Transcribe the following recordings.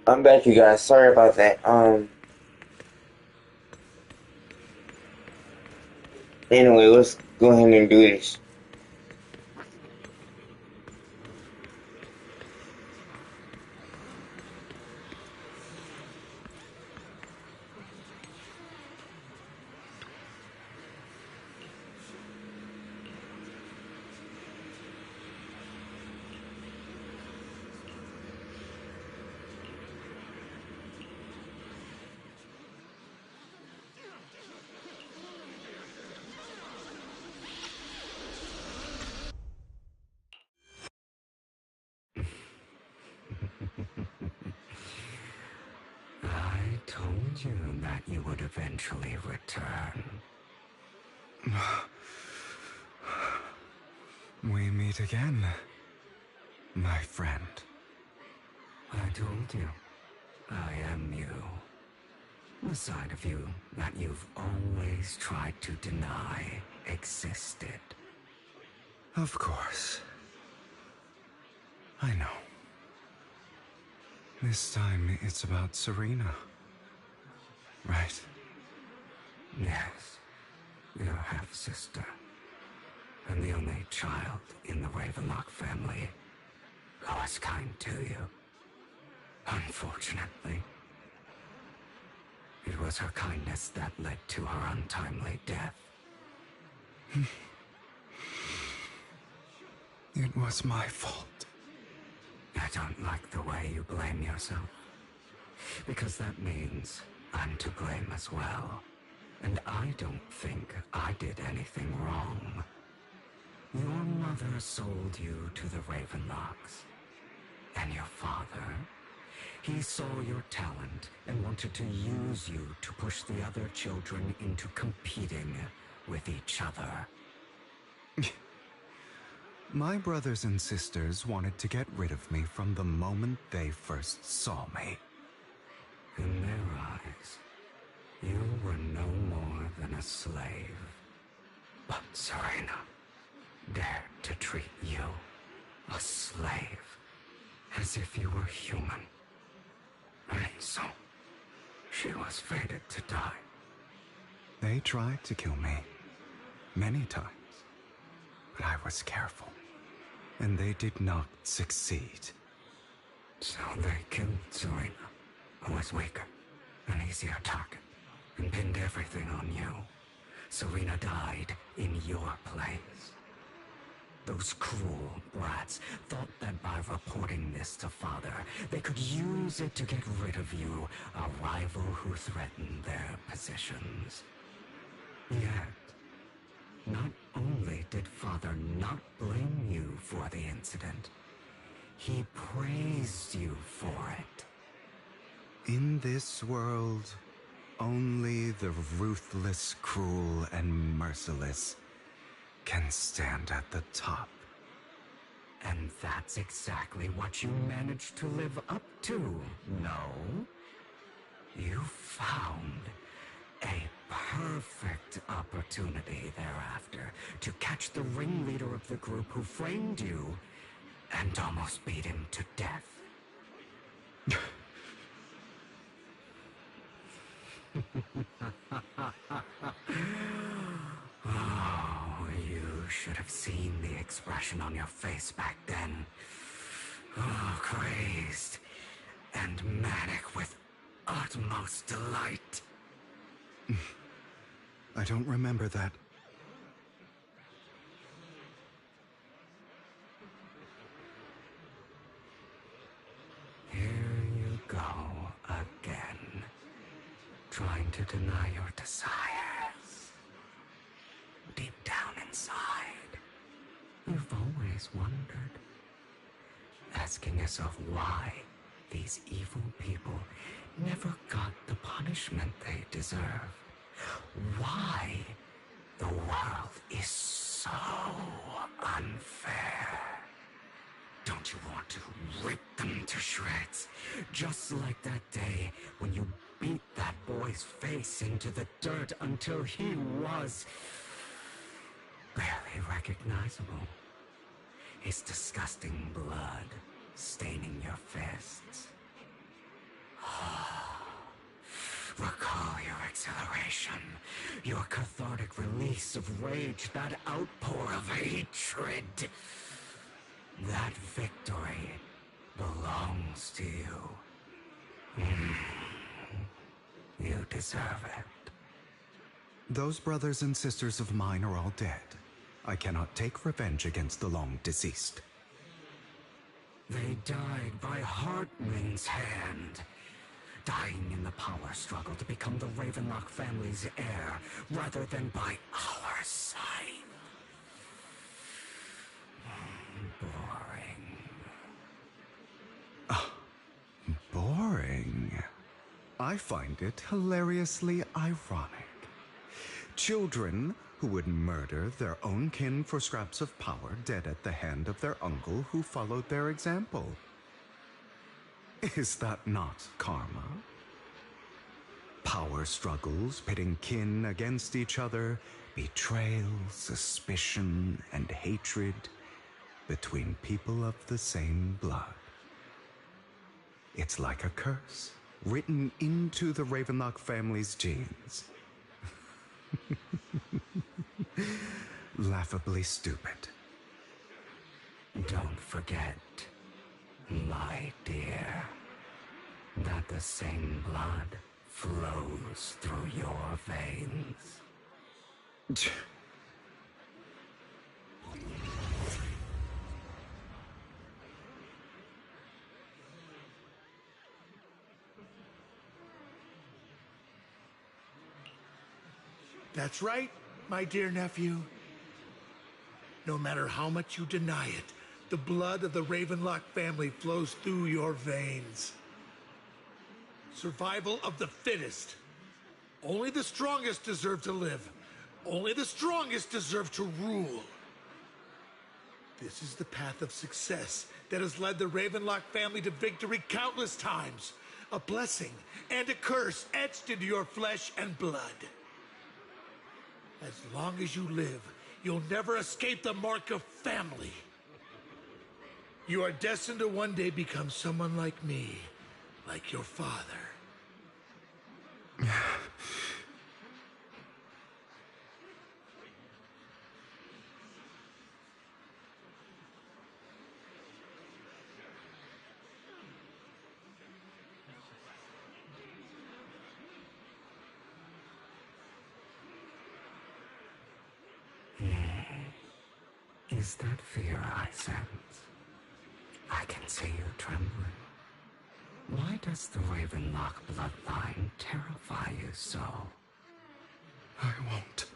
I'm back, you guys. Sorry about that. Anyway, let's go ahead and do this. I told you that you would eventually return. We meet again, my friend. I told you, I am you. The side of you that you've always tried to deny existed. Of course. I know. This time it's about Serena. Right? Yes, your half-sister, and the only child in the Ravenlock family who was kind to you. Unfortunately, it was her kindness that led to her untimely death. It was my fault. I don't like the way you blame yourself, because that means I'm to blame as well. And I don't think I did anything wrong. Your mother sold you to the Ravenlocks. And your father, he saw your talent and wanted to use you to push the other children into competing with each other. My brothers and sisters wanted to get rid of me from the moment they first saw me. In their eyes, you were no more than a slave. But Serena dared to treat you, a slave, as if you were human. And so, she was fated to die. They tried to kill me many times, but I was careful, and they did not succeed. So they killed Serena, who was weaker, an easier target, and pinned everything on you. Serena died in your place. Those cruel brats thought that by reporting this to Father, they could use it to get rid of you, a rival who threatened their positions. Yet, not only did Father not blame you for the incident, he praised you for it. In this world, only the ruthless, cruel, and merciless can stand at the top. And that's exactly what you managed to live up to, no? You found a perfect opportunity thereafter to catch the ringleader of the group who framed you and almost beat him to death. Oh, you should have seen the expression on your face back then. Oh, crazed and manic with utmost delight. I don't remember that. Here you go again, trying to deny your desires. Deep down inside, you've always wondered, asking yourself why these evil people never got the punishment they deserve. Why the world is so unfair. Don't you want to rip them to shreds? Just like that day when you beat that boy's face into the dirt until he was barely recognizable. His disgusting blood staining your fists. liberation, your cathartic release of rage, that outpour of hatred. That victory belongs to you. You deserve it. Those brothers and sisters of mine are all dead. I cannot take revenge against the long deceased. They died by Heartwing's hand, dying in the power struggle to become the Ravenlock family's heir, rather than by our side. Boring. Boring? I find it hilariously ironic. Children who would murder their own kin for scraps of power dead at the hand of their uncle who followed their example. Is that not karma? Power struggles pitting kin against each other, betrayal, suspicion, and hatred between people of the same blood. It's like a curse written into the Ravenlock family's genes. Laughably stupid. Don't forget, my dear, that the same blood flows through your veins. That's right, my dear nephew. No matter how much you deny it, the blood of the Ravenlock family flows through your veins. Survival of the fittest. Only the strongest deserve to live. Only the strongest deserve to rule. This is the path of success that has led the Ravenlock family to victory countless times. A blessing and a curse etched into your flesh and blood. As long as you live, you'll never escape the mark of family. You are destined to one day become someone like me, like your father. Is that fear I sense? I can see you trembling. Why does the Ravenlock bloodline terrify you so? I won't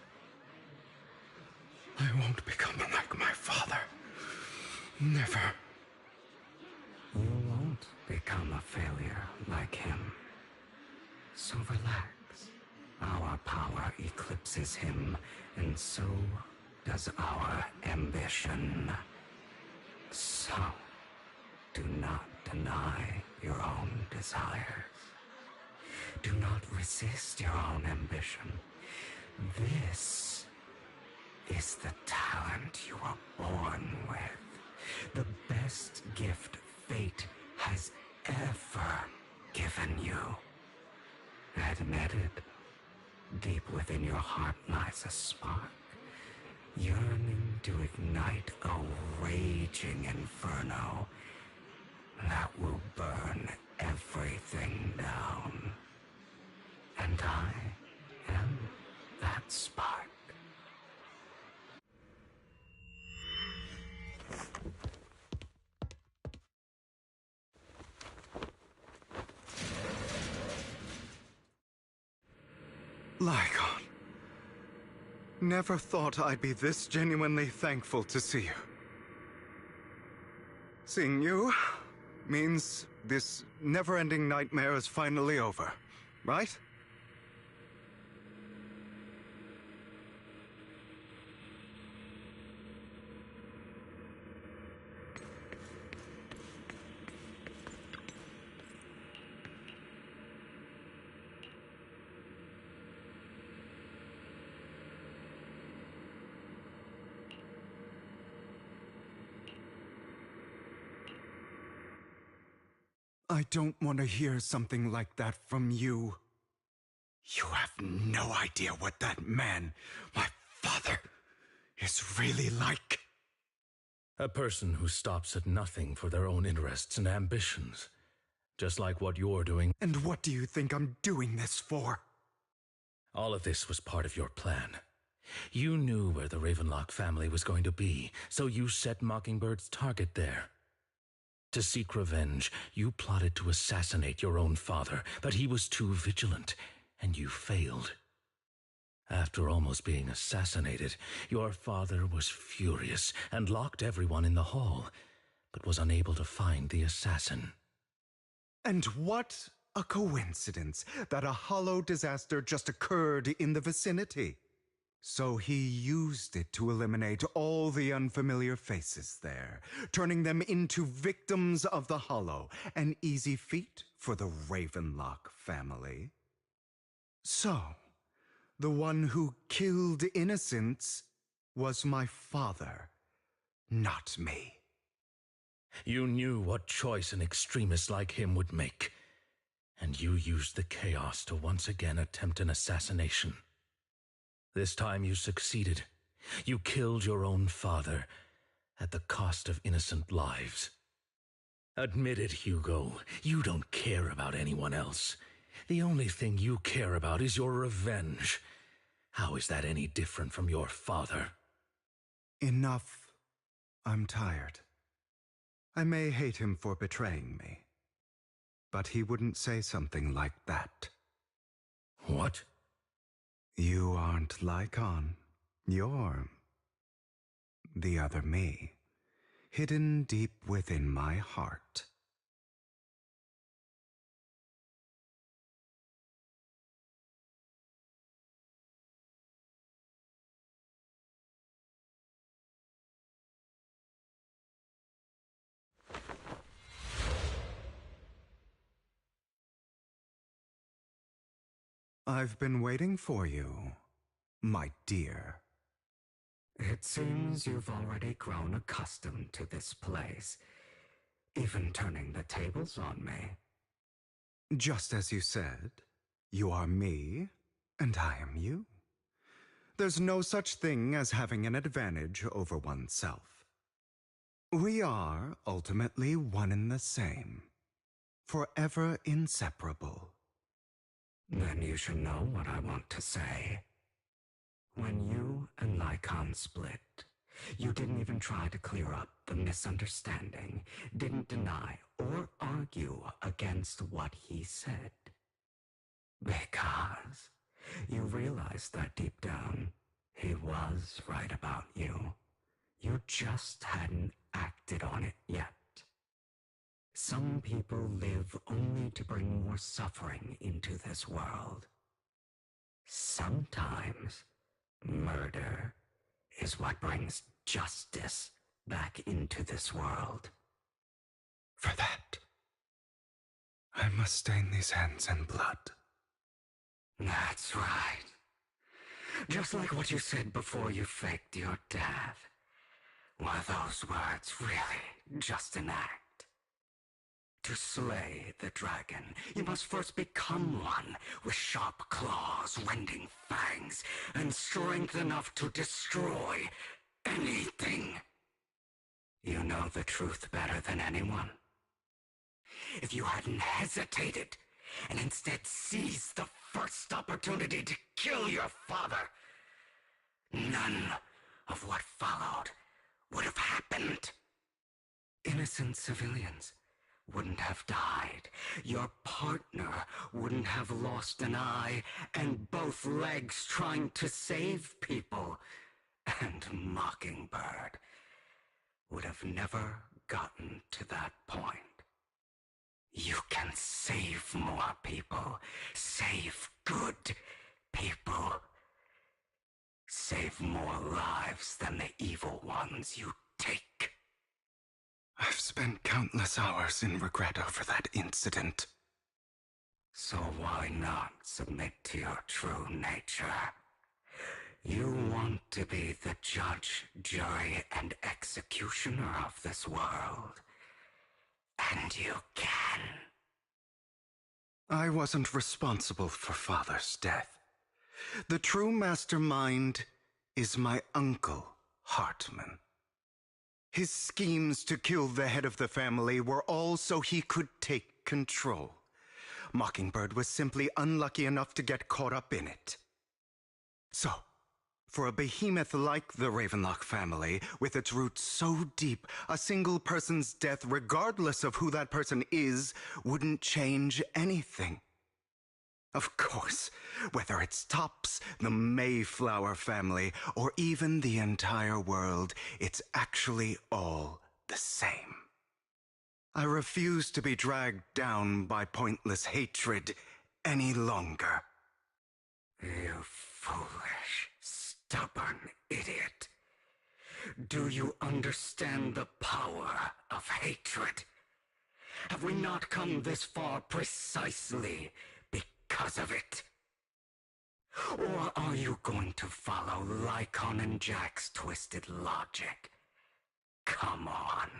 become like my father. Never. You won't become a failure like him. So relax. Our power eclipses him, and so does our ambition. So, do not deny your own desires. Do not resist your own ambition. This is the talent you were born with. The best gift fate has ever given you. Admit it. Deep within your heart lies a spark, yearning to ignite a raging inferno that will burn everything down. And I am that spark. Lygon. Never thought I'd be this genuinely thankful to see you. Seeing you means this never-ending nightmare is finally over, right? I don't want to hear something like that from you. You have no idea what that man, my father, is really like. A person who stops at nothing for their own interests and ambitions. Just like what you're doing. And what do you think I'm doing this for? All of this was part of your plan. You knew where the Ravenlock family was going to be, so you set Mockingbird's target there. To seek revenge, you plotted to assassinate your own father, but he was too vigilant, and you failed. After almost being assassinated, your father was furious and locked everyone in the hall, but was unable to find the assassin. And what a coincidence that a hollow disaster just occurred in the vicinity. So he used it to eliminate all the unfamiliar faces there, turning them into victims of the hollow, an easy feat for the Ravenlock family. So, the one who killed innocents was my father, not me. You knew what choice an extremist like him would make, and you used the chaos to once again attempt an assassination. This time you succeeded. You killed your own father at the cost of innocent lives. Admit it, Hugo. You don't care about anyone else. The only thing you care about is your revenge. How is that any different from your father? Enough. I'm tired. I may hate him for betraying me, but he wouldn't say something like that. What? You aren't Lycon. You're the other me, hidden deep within my heart. I've been waiting for you, my dear. It seems you've already grown accustomed to this place, even turning the tables on me. Just as you said, you are me, and I am you. There's no such thing as having an advantage over oneself. We are ultimately one and the same, forever inseparable. Then you should know what I want to say. When you and Lycon split, you didn't even try to clear up the misunderstanding, didn't deny or argue against what he said. Because you realized that deep down, he was right about you. You just hadn't acted on it yet. Some people live only to bring more suffering into this world. Sometimes murder is what brings justice back into this world. For that, I must stain these hands in blood. That's right. Just like what you said before you faked your death. Were those words really just an act? To slay the dragon, you must first become one with sharp claws, rending fangs, and strength enough to destroy anything. You know the truth better than anyone. If you hadn't hesitated and instead seized the first opportunity to kill your father, none of what followed would have happened. Innocent civilians wouldn't have died. Your partner wouldn't have lost an eye and both legs trying to save people. And Mockingbird would have never gotten to that point. You can save more people. Save good people. Save more lives than the evil ones you take. I've spent countless hours in regret over that incident. So why not submit to your true nature? You want to be the judge, jury, and executioner of this world. And you can. I wasn't responsible for Father's death. The true mastermind is my uncle, Hartman. His schemes to kill the head of the family were all so he could take control. Mockingbird was simply unlucky enough to get caught up in it. So, for a behemoth like the Ravenlock family, with its roots so deep, a single person's death, regardless of who that person is, wouldn't change anything. Of course, whether it's Topps, the Mayflower family, or even the entire world, it's actually all the same. I refuse to be dragged down by pointless hatred any longer. You foolish, stubborn idiot. Do you understand the power of hatred? Have we not come this far precisely because of it? Or are you going to follow Lycon and Jack's twisted logic? Come on.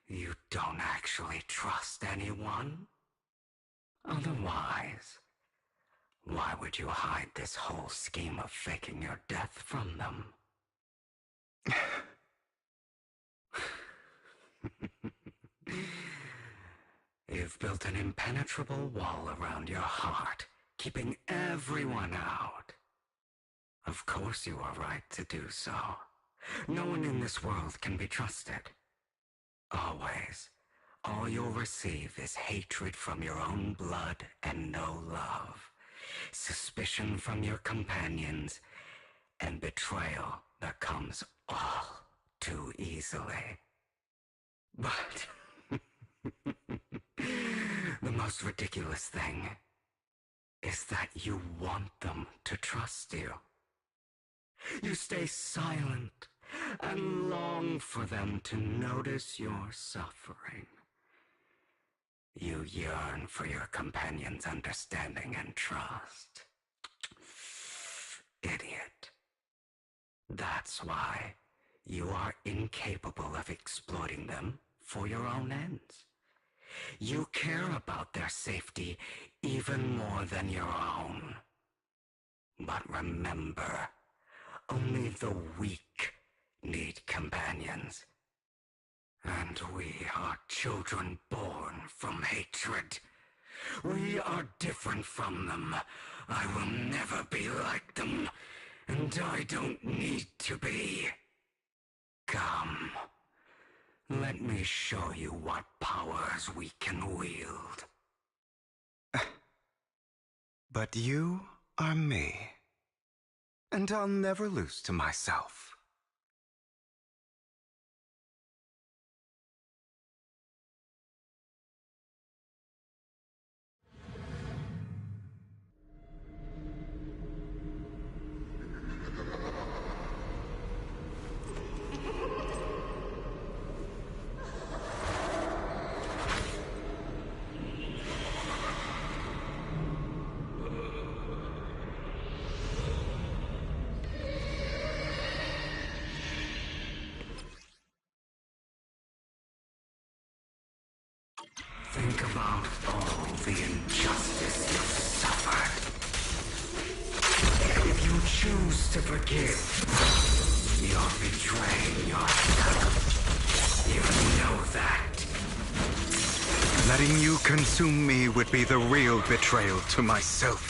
You don't actually trust anyone? Otherwise, why would you hide this whole scheme of faking your death from them? You've built an impenetrable wall around your heart, keeping everyone out. Of course you are right to do so. No one in this world can be trusted. Always, all you'll receive is hatred from your own blood and no love, suspicion from your companions, and betrayal that comes all too easily. But the most ridiculous thing is that you want them to trust you. You stay silent and long for them to notice your suffering. You yearn for your companion's understanding and trust. Idiot. That's why you are incapable of exploiting them for your own ends. You care about their safety even more than your own. But remember, only the weak need companions. And we are children born from hatred. We are different from them. I will never be like them, and I don't need to be. Come, let me show you what powers we can wield. But you are me, and I'll never lose to myself. Think about all the injustice you've suffered. If you choose to forgive, you're betraying yourself. You know that. Letting you consume me would be the real betrayal to myself.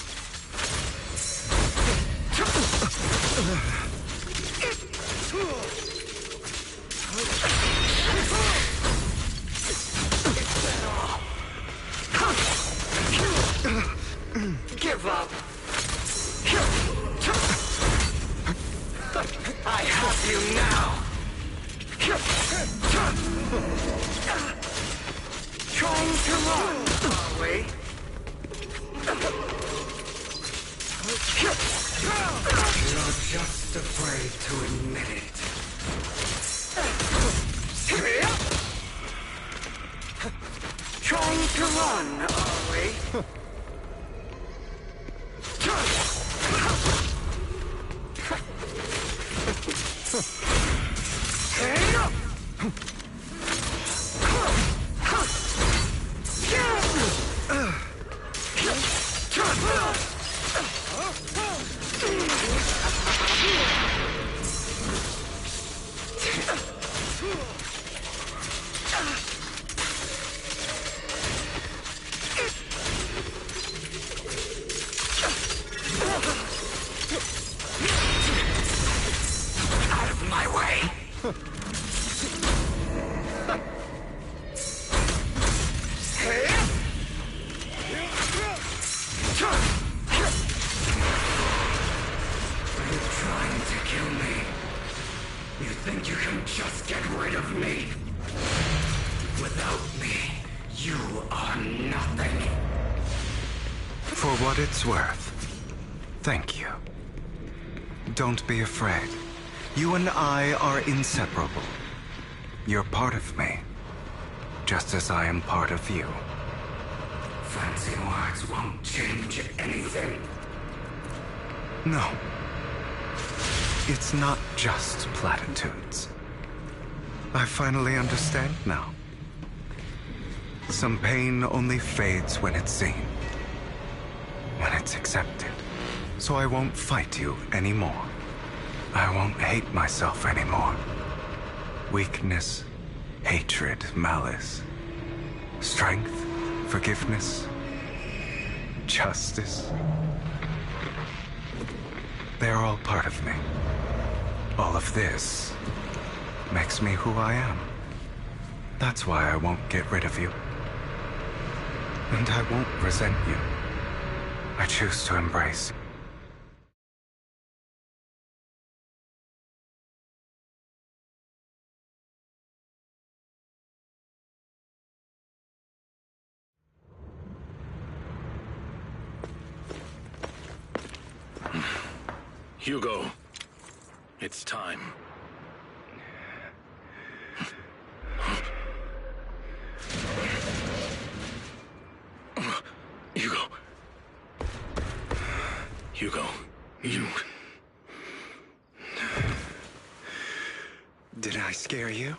Give up. I have you now. Trying to run, are we? You're just afraid to admit it. Trying to run, are we? You are nothing. For what it's worth, thank you. Don't be afraid. You and I are inseparable. You're part of me, just as I am part of you. Fancy words won't change anything. No. It's not just platitudes. I finally understand now. Some pain only fades when it's seen, when it's accepted. So I won't fight you anymore. I won't hate myself anymore. Weakness, hatred, malice, strength, forgiveness, justice. They're all part of me. All of this makes me who I am. That's why I won't get rid of you. And I won't resent you. I choose to embrace. Hugo, it's time. Hugo. Hugo, you... Did I scare you?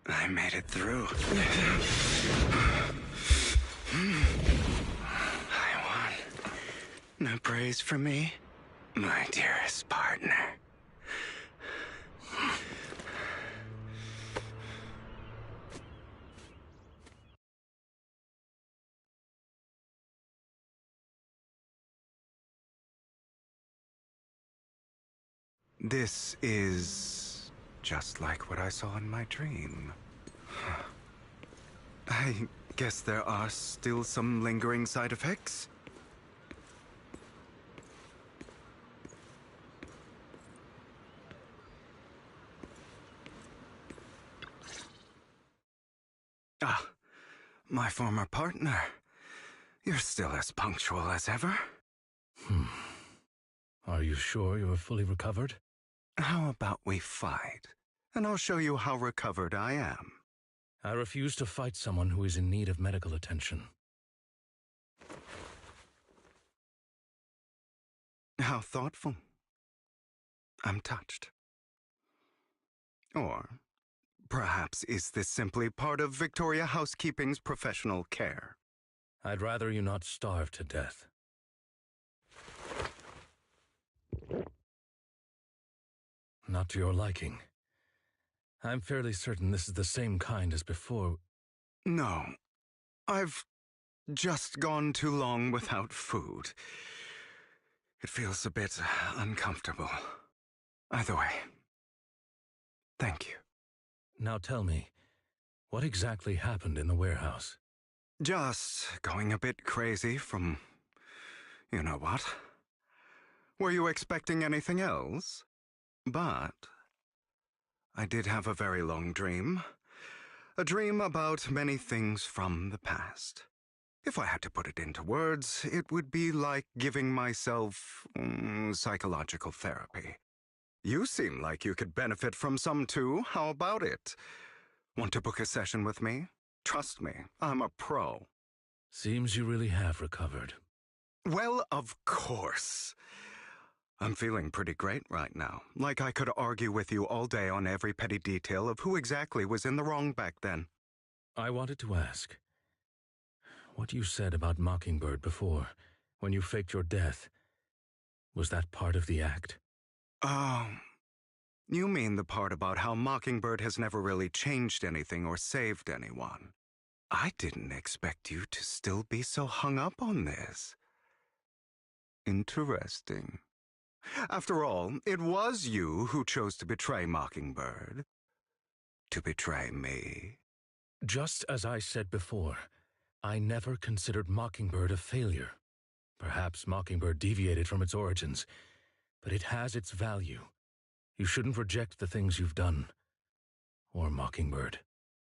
I made it through. I won. No praise for me, my dearest partner. This is just like what I saw in my dream. I guess there are still some lingering side effects. Ah, my former partner. You're still as punctual as ever. Are you sure you're fully recovered? How about we fight, and I'll show you how recovered I am. I refuse to fight someone who is in need of medical attention. How thoughtful. I'm touched. Or perhaps is this simply part of Victoria Housekeeping's professional care? I'd rather you not starve to death. Not to your liking. I'm fairly certain this is the same kind as before. No. I've just gone too long without food. It feels a bit uncomfortable. Either way, thank you. Now tell me, what exactly happened in the warehouse? Just going a bit crazy from... you know what? Were you expecting anything else? But I did have a very long dream. A dream about many things from the past. If I had to put it into words, it would be like giving myself psychological therapy. You seem like you could benefit from some too. How about it? Want to book a session with me? Trust me, I'm a pro. Seems you really have recovered. Well, of course. I'm feeling pretty great right now. Like I could argue with you all day on every petty detail of who exactly was in the wrong back then. I wanted to ask, what you said about Mockingbird before, when you faked your death, was that part of the act? Oh, you mean the part about how Mockingbird has never really changed anything or saved anyone. I didn't expect you to still be so hung up on this. Interesting. After all, it was you who chose to betray Mockingbird. To betray me. Just as I said before, I never considered Mockingbird a failure. Perhaps Mockingbird deviated from its origins, but it has its value. You shouldn't reject the things you've done. Or Mockingbird.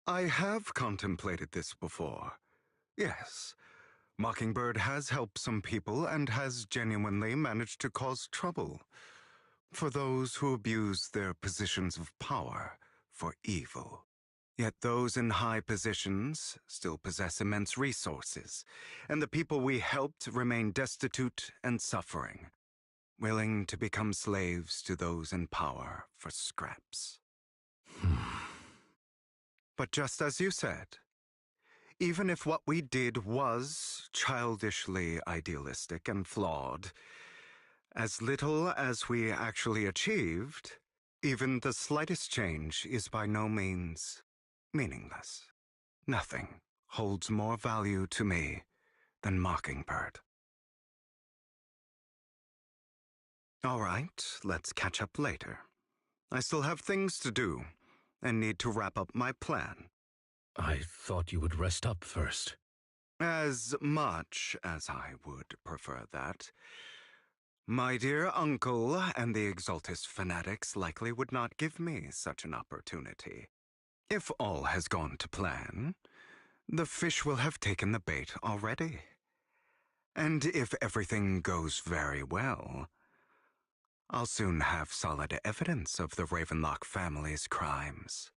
I have contemplated this before. Yes, Mockingbird has helped some people and has genuinely managed to cause trouble for those who abuse their positions of power for evil. Yet those in high positions still possess immense resources, and the people we helped remain destitute and suffering, willing to become slaves to those in power for scraps. But just as you said, even if what we did was childishly idealistic and flawed, as little as we actually achieved, even the slightest change is by no means meaningless. Nothing holds more value to me than Mockingbird. All right, let's catch up later. I still have things to do and need to wrap up my plan. I thought you would rest up first. As much as I would prefer that. My dear uncle and the Exaltus fanatics likely would not give me such an opportunity. If all has gone to plan, the fish will have taken the bait already. And if everything goes very well, I'll soon have solid evidence of the Ravenlock family's crimes.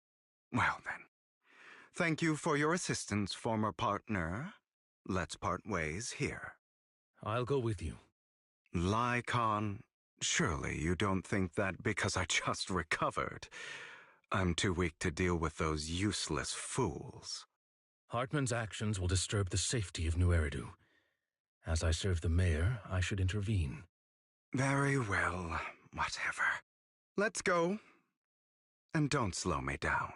Well then, thank you for your assistance, former partner. Let's part ways here. I'll go with you. Lycon, surely you don't think that because I just recovered, I'm too weak to deal with those useless fools. Hartman's actions will disturb the safety of New Eridu. As I serve the mayor, I should intervene. Very well, whatever. Let's go. And don't slow me down.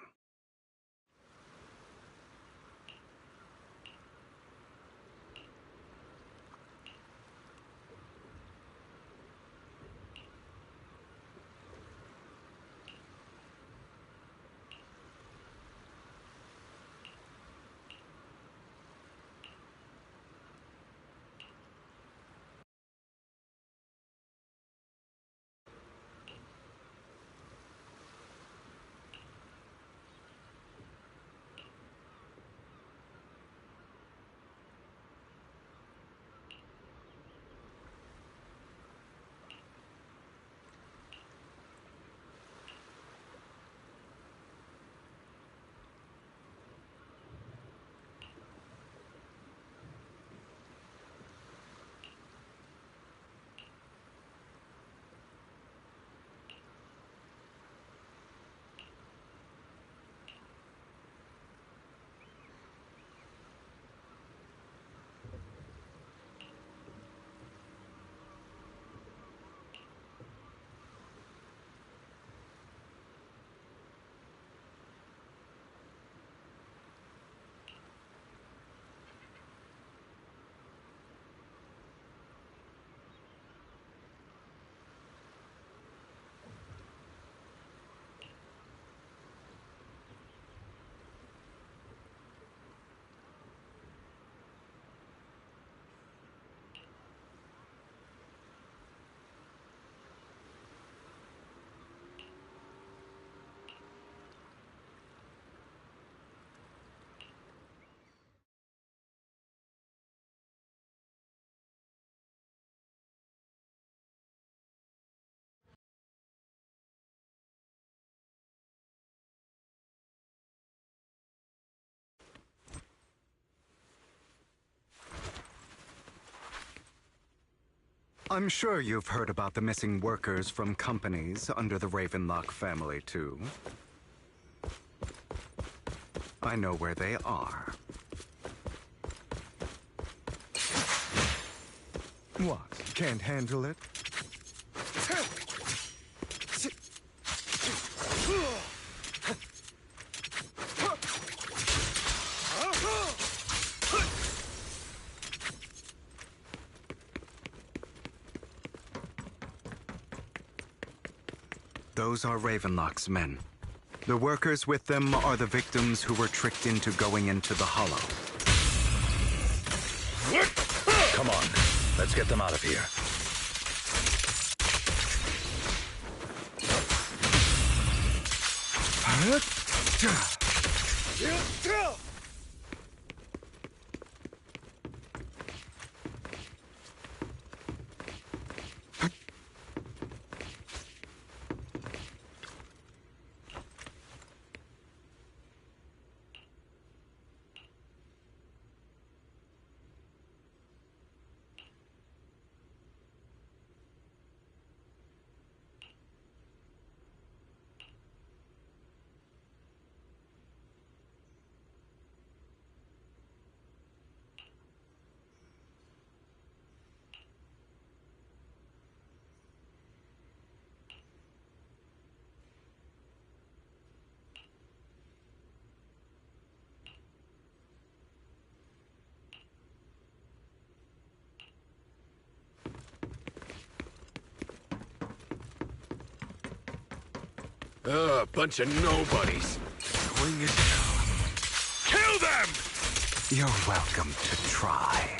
I'm sure you've heard about the missing workers from companies under the Ravenlock family, too. I know where they are. What? Can't handle it? Those are Ravenlock's men. The workers with them are the victims who were tricked into going into the Hollow. Come on, let's get them out of here. Bunch of nobodies. Bring it down. Kill them! You're welcome to try.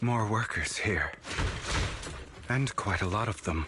More workers here. And quite a lot of them.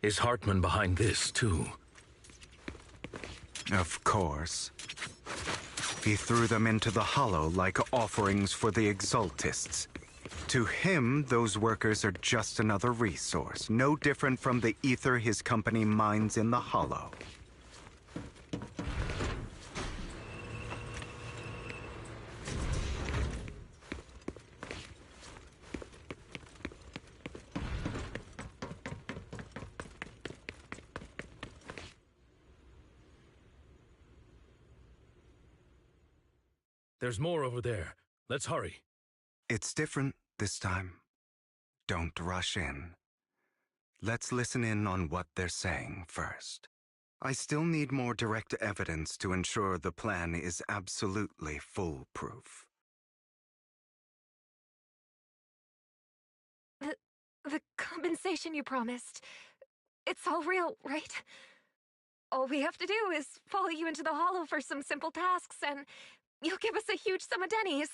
Is Hartman behind this, too? Of course. He threw them into the Hollow like offerings for the Exaltists. To him, those workers are just another resource, no different from the ether his company mines in the Hollow. There's more over there. Let's hurry. It's different this time. Don't rush in. Let's listen in on what they're saying first. I still need more direct evidence to ensure the plan is absolutely foolproof. The compensation you promised. It's all real, right? All we have to do is follow you into the Hollow for some simple tasks, and you'll give us a huge sum of dennies.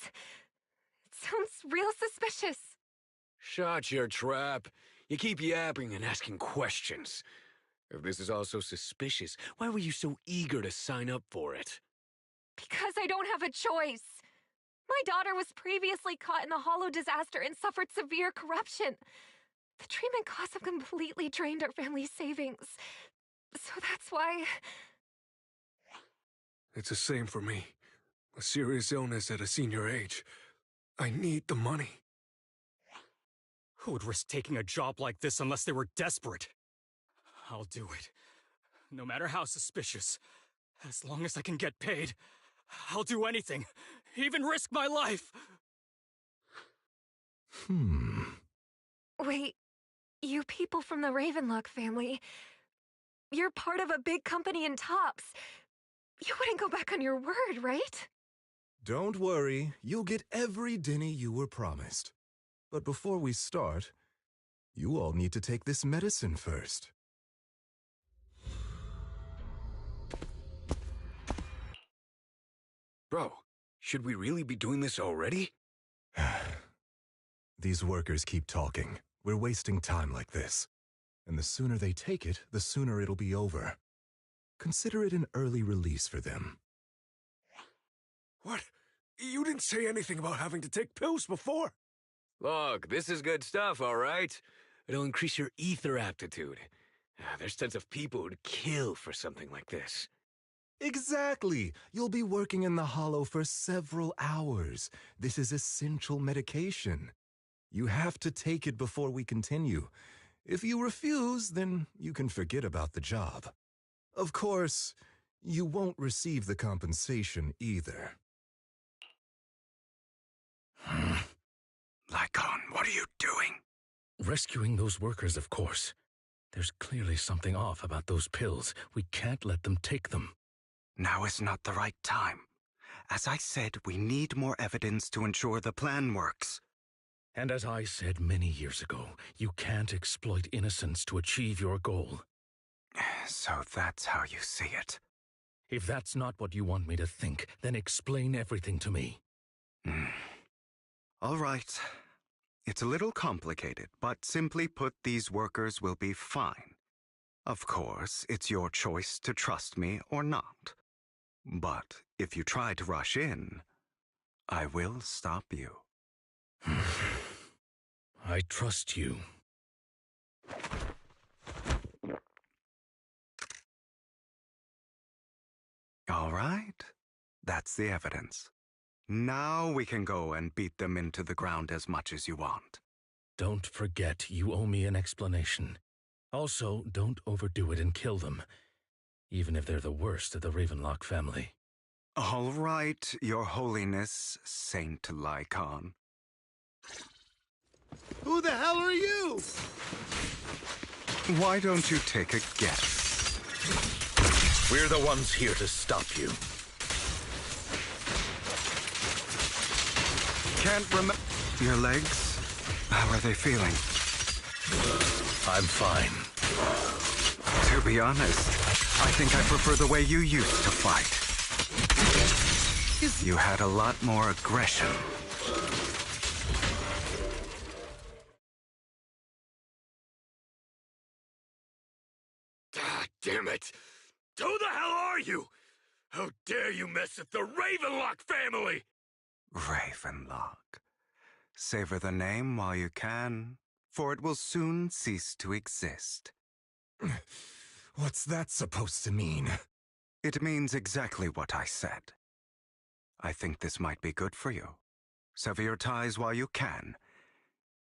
It sounds real suspicious. Shut your trap. You keep yapping and asking questions. If this is all so suspicious, why were you so eager to sign up for it? Because I don't have a choice. My daughter was previously caught in the Hollow disaster and suffered severe corruption. The treatment costs have completely drained our family's savings. So that's why... It's the same for me. A serious illness at a senior age. I need the money. Who would risk taking a job like this unless they were desperate? I'll do it. No matter how suspicious. As long as I can get paid, I'll do anything. Even risk my life. Wait, you people from the Ravenlock family, you're part of a big company in Tops. You wouldn't go back on your word, right? Don't worry, you'll get every denny you were promised. But before we start, you all need to take this medicine first. Bro, should we really be doing this already? These workers keep talking. We're wasting time like this. And the sooner they take it, the sooner it'll be over. Consider it an early release for them. What? You didn't say anything about having to take pills before. Look, this is good stuff, all right? It'll increase your ether aptitude. There's tons of people who'd kill for something like this. Exactly! You'll be working in the Hollow for several hours. This is essential medication. You have to take it before we continue. If you refuse, then you can forget about the job. Of course, you won't receive the compensation either. Lycon, what are you doing? Rescuing those workers, of course. There's clearly something off about those pills. We can't let them take them. Now is not the right time. As I said, we need more evidence to ensure the plan works. And as I said many years ago, you can't exploit innocence to achieve your goal. So that's how you see it. If that's not what you want me to think, then explain everything to me. All right. It's a little complicated, but simply put, these workers will be fine. Of course, it's your choice to trust me or not. But if you try to rush in, I will stop you. I trust you. All right. That's the evidence. Now we can go and beat them into the ground as much as you want. Don't forget, you owe me an explanation. Also, don't overdo it and kill them, even if they're the worst of the Ravenlock family. All right, Your Holiness, Saint Lycon. Who the hell are you? Why don't you take a guess? We're the ones here to stop you. Can't remember. Your legs? How are they feeling? I'm fine. To be honest, I think I prefer the way you used to fight. You had a lot more aggression. Ah, damn it! Who the hell are you? How dare you mess with the Ravenlock family? Ravenlock. Savor the name while you can, for it will soon cease to exist. What's that supposed to mean? It means exactly what I said. I think this might be good for you. Sever your ties while you can.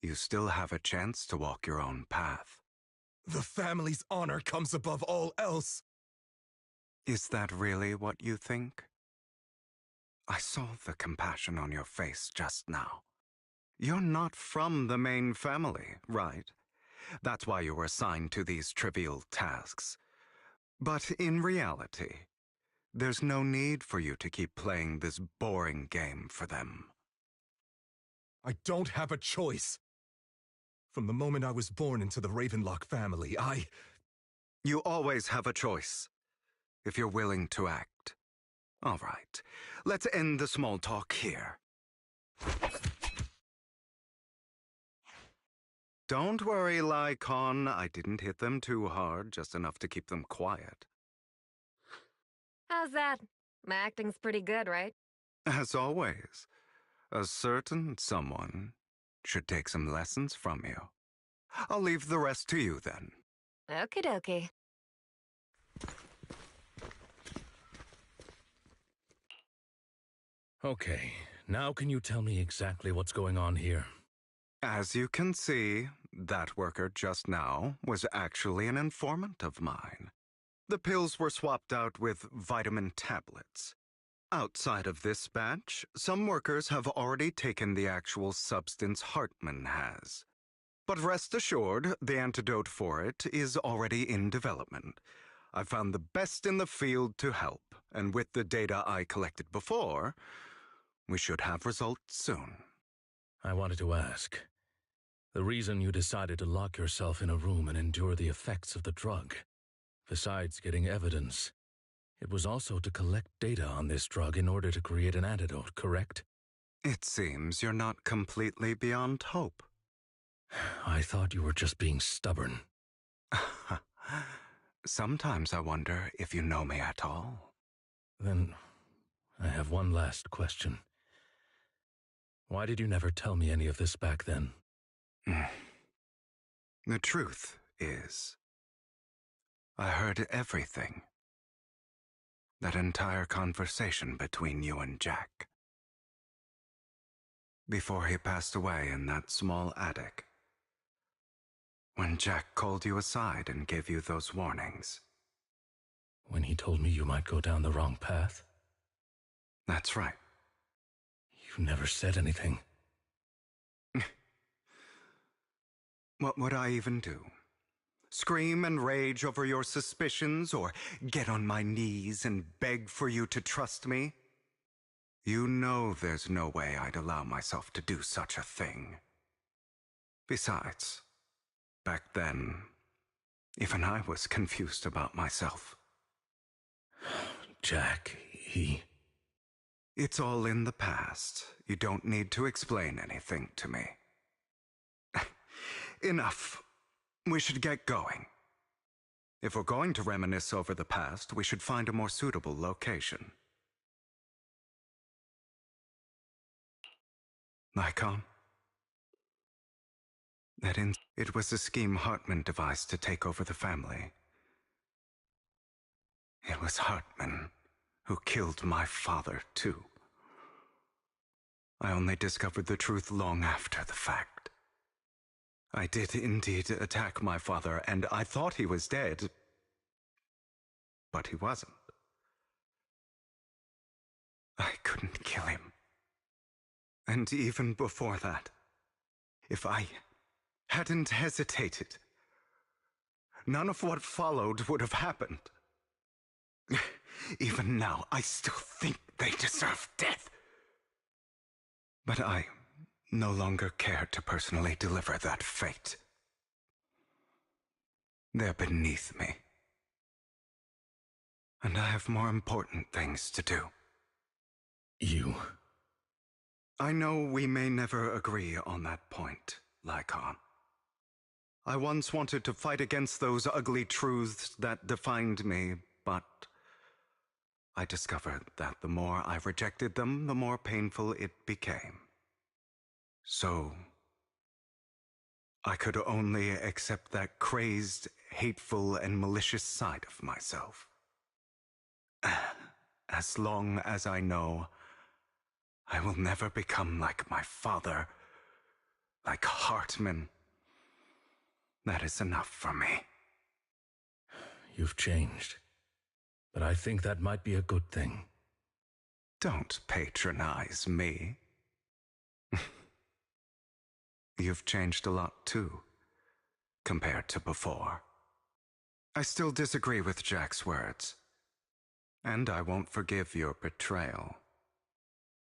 You still have a chance to walk your own path. The family's honor comes above all else. Is that really what you think? I saw the compassion on your face just now. You're not from the main family, right? That's why you were assigned to these trivial tasks. But in reality, there's no need for you to keep playing this boring game for them. I don't have a choice. From the moment I was born into the Ravenlock family, You always have a choice, if you're willing to act. All right, let's end the small talk here. Don't worry, Lycon. I didn't hit them too hard, just enough to keep them quiet. How's that? My acting's pretty good, right? As always, a certain someone should take some lessons from you. I'll leave the rest to you then. Okie dokie. Okay, now can you tell me exactly what's going on here? As you can see, that worker just now was actually an informant of mine. The pills were swapped out with vitamin tablets. Outside of this batch, some workers have already taken the actual substance Hartman has. But rest assured, the antidote for it is already in development. I found the best in the field to help, and with the data I collected before, we should have results soon. I wanted to ask. The reason you decided to lock yourself in a room and endure the effects of the drug, besides getting evidence, it was also to collect data on this drug in order to create an antidote, correct? It seems you're not completely beyond hope. I thought you were just being stubborn. Sometimes I wonder if you know me at all. Then, I have one last question. Why did you never tell me any of this back then? The truth is, I heard everything. That entire conversation between you and Jack. Before he passed away in that small attic. When Jack called you aside and gave you those warnings. When he told me you might go down the wrong path? That's right. You never said anything. What would I even do? Scream and rage over your suspicions, or get on my knees and beg for you to trust me? You know there's no way I'd allow myself to do such a thing. Besides, back then, even I was confused about myself. Jack, he... It's all in the past. You don't need to explain anything to me. Enough. We should get going. If we're going to reminisce over the past, we should find a more suitable location. Lycon? It was a scheme Hartman devised to take over the family. It was Hartman who killed my father, too. I only discovered the truth long after the fact. I did indeed attack my father, and I thought he was dead. But he wasn't. I couldn't kill him. And even before that, if I hadn't hesitated, none of what followed would have happened. Even now, I still think they deserve death. But I no longer care to personally deliver that fate. They're beneath me. And I have more important things to do. You... I know we may never agree on that point, Lycon. I once wanted to fight against those ugly truths that defined me, but I discovered that the more I rejected them, the more painful it became. So, I could only accept that crazed, hateful, and malicious side of myself. As long as I know I will never become like my father, like Hartman, that is enough for me. You've changed, but I think that might be a good thing. Don't patronize me. You've changed a lot too, compared to before. I still disagree with Jack's words, and I won't forgive your betrayal.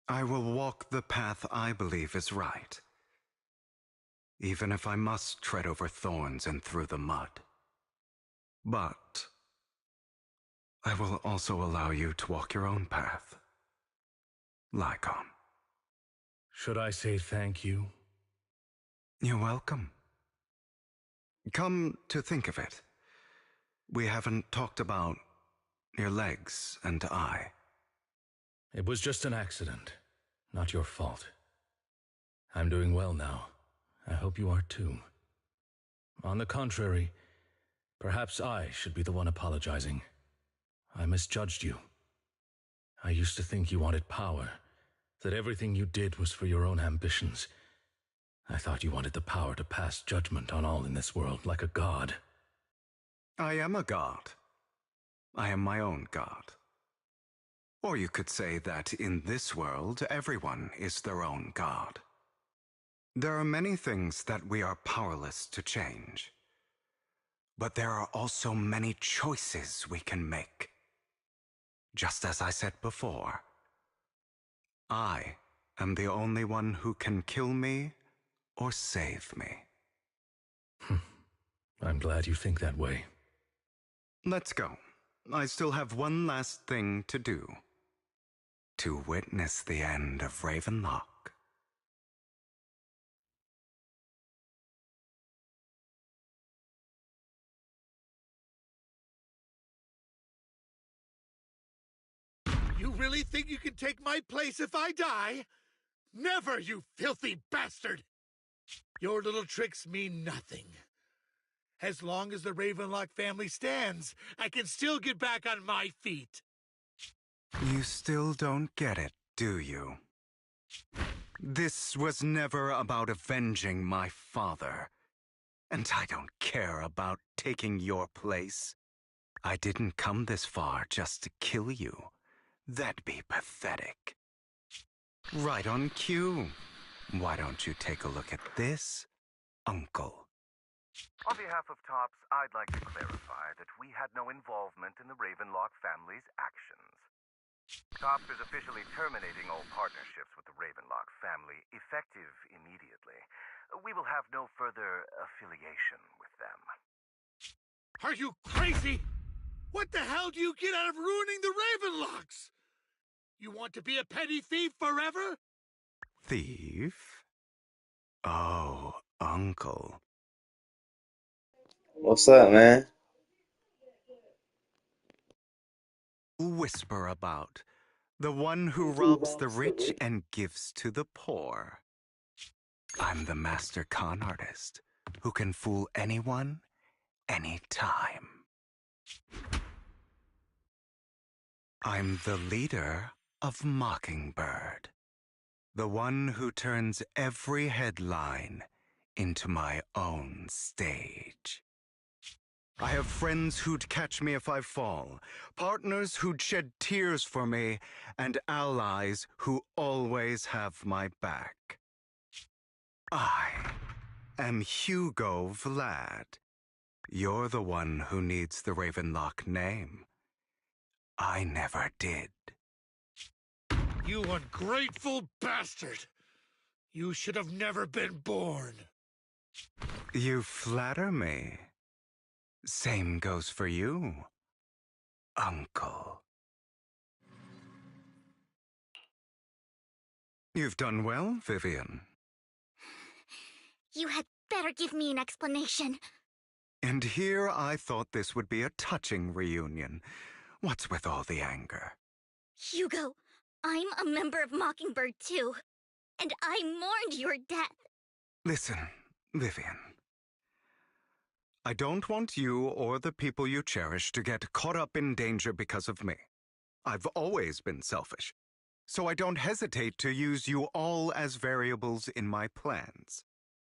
I will walk the path I believe is right, even if I must tread over thorns and through the mud. But I will also allow you to walk your own path, Lycon. Should I say thank you? You're welcome. Come to think of it, we haven't talked about your legs and eye. It was just an accident, not your fault. I'm doing well now. I hope you are too. On the contrary, perhaps I should be the one apologizing. I misjudged you. I used to think you wanted power, that everything you did was for your own ambitions. I thought you wanted the power to pass judgment on all in this world like a god. I am a god. I am my own god. Or you could say that in this world, everyone is their own god. There are many things that we are powerless to change. But there are also many choices we can make. Just as I said before, I am the only one who can kill me or save me. I'm glad you think that way. Let's go. I still have one last thing to do. To witness the end of Ravenlock. You really think you can take my place if I die? Never, you filthy bastard! Your little tricks mean nothing. As long as the Ravenlock family stands, I can still get back on my feet. You still don't get it, do you? This was never about avenging my father. And I don't care about taking your place. I didn't come this far just to kill you. That'd be pathetic. Right on cue. Why don't you take a look at this, Uncle? On behalf of TOPS, I'd like to clarify that we had no involvement in the Ravenlock family's actions. TOPS is officially terminating all partnerships with the Ravenlock family, effective immediately. We will have no further affiliation with them. Are you crazy? What the hell do you get out of ruining the Ravenlocks? You want to be a petty thief forever? Thief? Oh, Uncle. What's up, man? Whisper about. The one who robs the rich and gives to the poor. I'm the master con artist who can fool anyone, anytime. I'm the leader of Mockingbird. The one who turns every headline into my own stage. I have friends who'd catch me if I fall, partners who'd shed tears for me, and allies who always have my back. I am Hugo Vlad. You're the one who needs the Ravenlock name. I never did. You ungrateful bastard! You should have never been born. You flatter me. Same goes for you, Uncle. You've done well, Vivian. You had better give me an explanation. And here I thought this would be a touching reunion. What's with all the anger? Hugo, I'm a member of Mockingbird too, and I mourned your death. Listen, Vivian. I don't want you or the people you cherish to get caught up in danger because of me. I've always been selfish, so I don't hesitate to use you all as variables in my plans.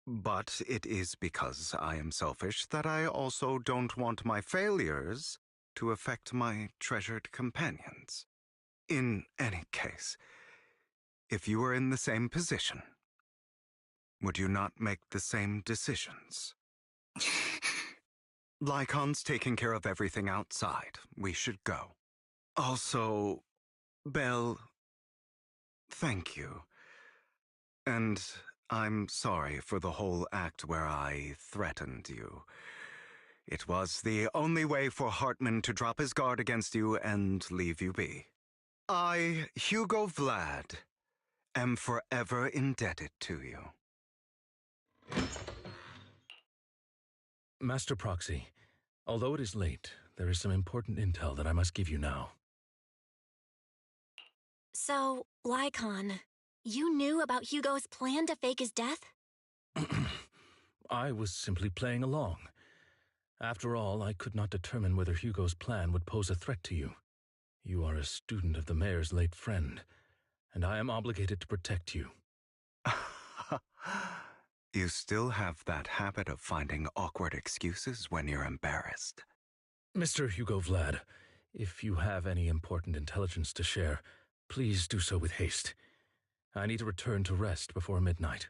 But it is because I am selfish that I also don't want my failures to affect my treasured companions. In any case, if you were in the same position, would you not make the same decisions? Lycon's taking care of everything outside. We should go. Also, Belle, thank you. And I'm sorry for the whole act where I threatened you. It was the only way for Hartman to drop his guard against you and leave you be. I, Hugo Vlad, am forever indebted to you. Master Proxy, although it is late, there is some important intel that I must give you now. So, Lycon, you knew about Hugo's plan to fake his death? I was simply playing along. After all, I could not determine whether Hugo's plan would pose a threat to you. You are a student of the mayor's late friend, and I am obligated to protect you. You still have that habit of finding awkward excuses when you're embarrassed. Mr. Hugo Vlad, if you have any important intelligence to share, please do so with haste. I need to return to rest before midnight.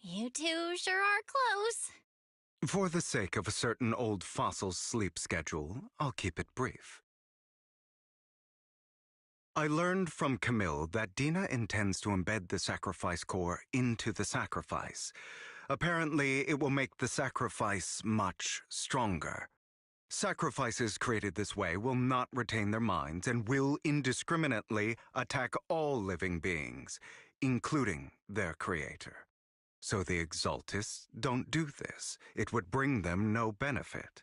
You two sure are close. For the sake of a certain old fossil's sleep schedule, I'll keep it brief. I learned from Camille that Dina intends to embed the sacrifice core into the sacrifice. Apparently, it will make the sacrifice much stronger. Sacrifices created this way will not retain their minds and will indiscriminately attack all living beings, including their creator. So the Exaltists don't do this. It would bring them no benefit.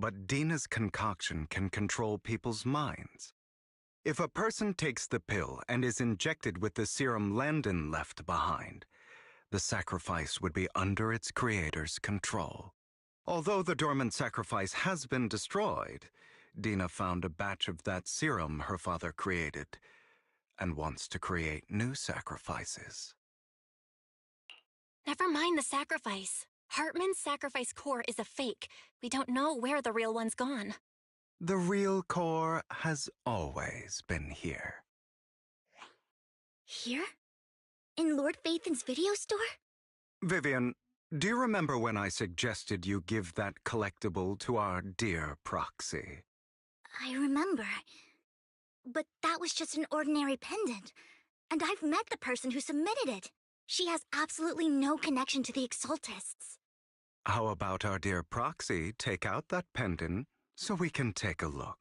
but Dina's concoction can control people's minds. If a person takes the pill and is injected with the serum Landon left behind, the sacrifice would be under its creator's control. Although the dormant sacrifice has been destroyed, Dina found a batch of that serum her father created and wants to create new sacrifices. Never mind the sacrifice. Hartman's sacrifice core is a fake. We don't know where the real one's gone. The real core has always been here. Here? In Lord Phaethon's video store? Vivian, do you remember when I suggested you give that collectible to our dear proxy? I remember. But that was just an ordinary pendant. And I've met the person who submitted it. She has absolutely no connection to the Exaltists. How about our dear proxy take out that pendant so we can take a look?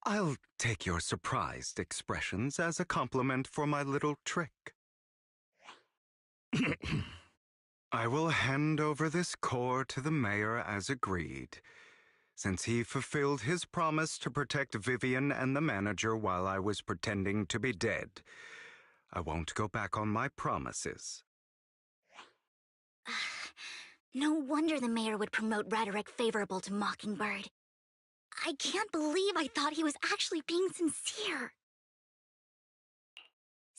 I'll take your surprised expressions as a compliment for my little trick. I will hand over this core to the mayor as agreed, since he fulfilled his promise to protect Vivian and the manager while I was pretending to be dead. I won't go back on my promises. No wonder the mayor would promote rhetoric favorable to Mockingbird. I can't believe I thought he was actually being sincere.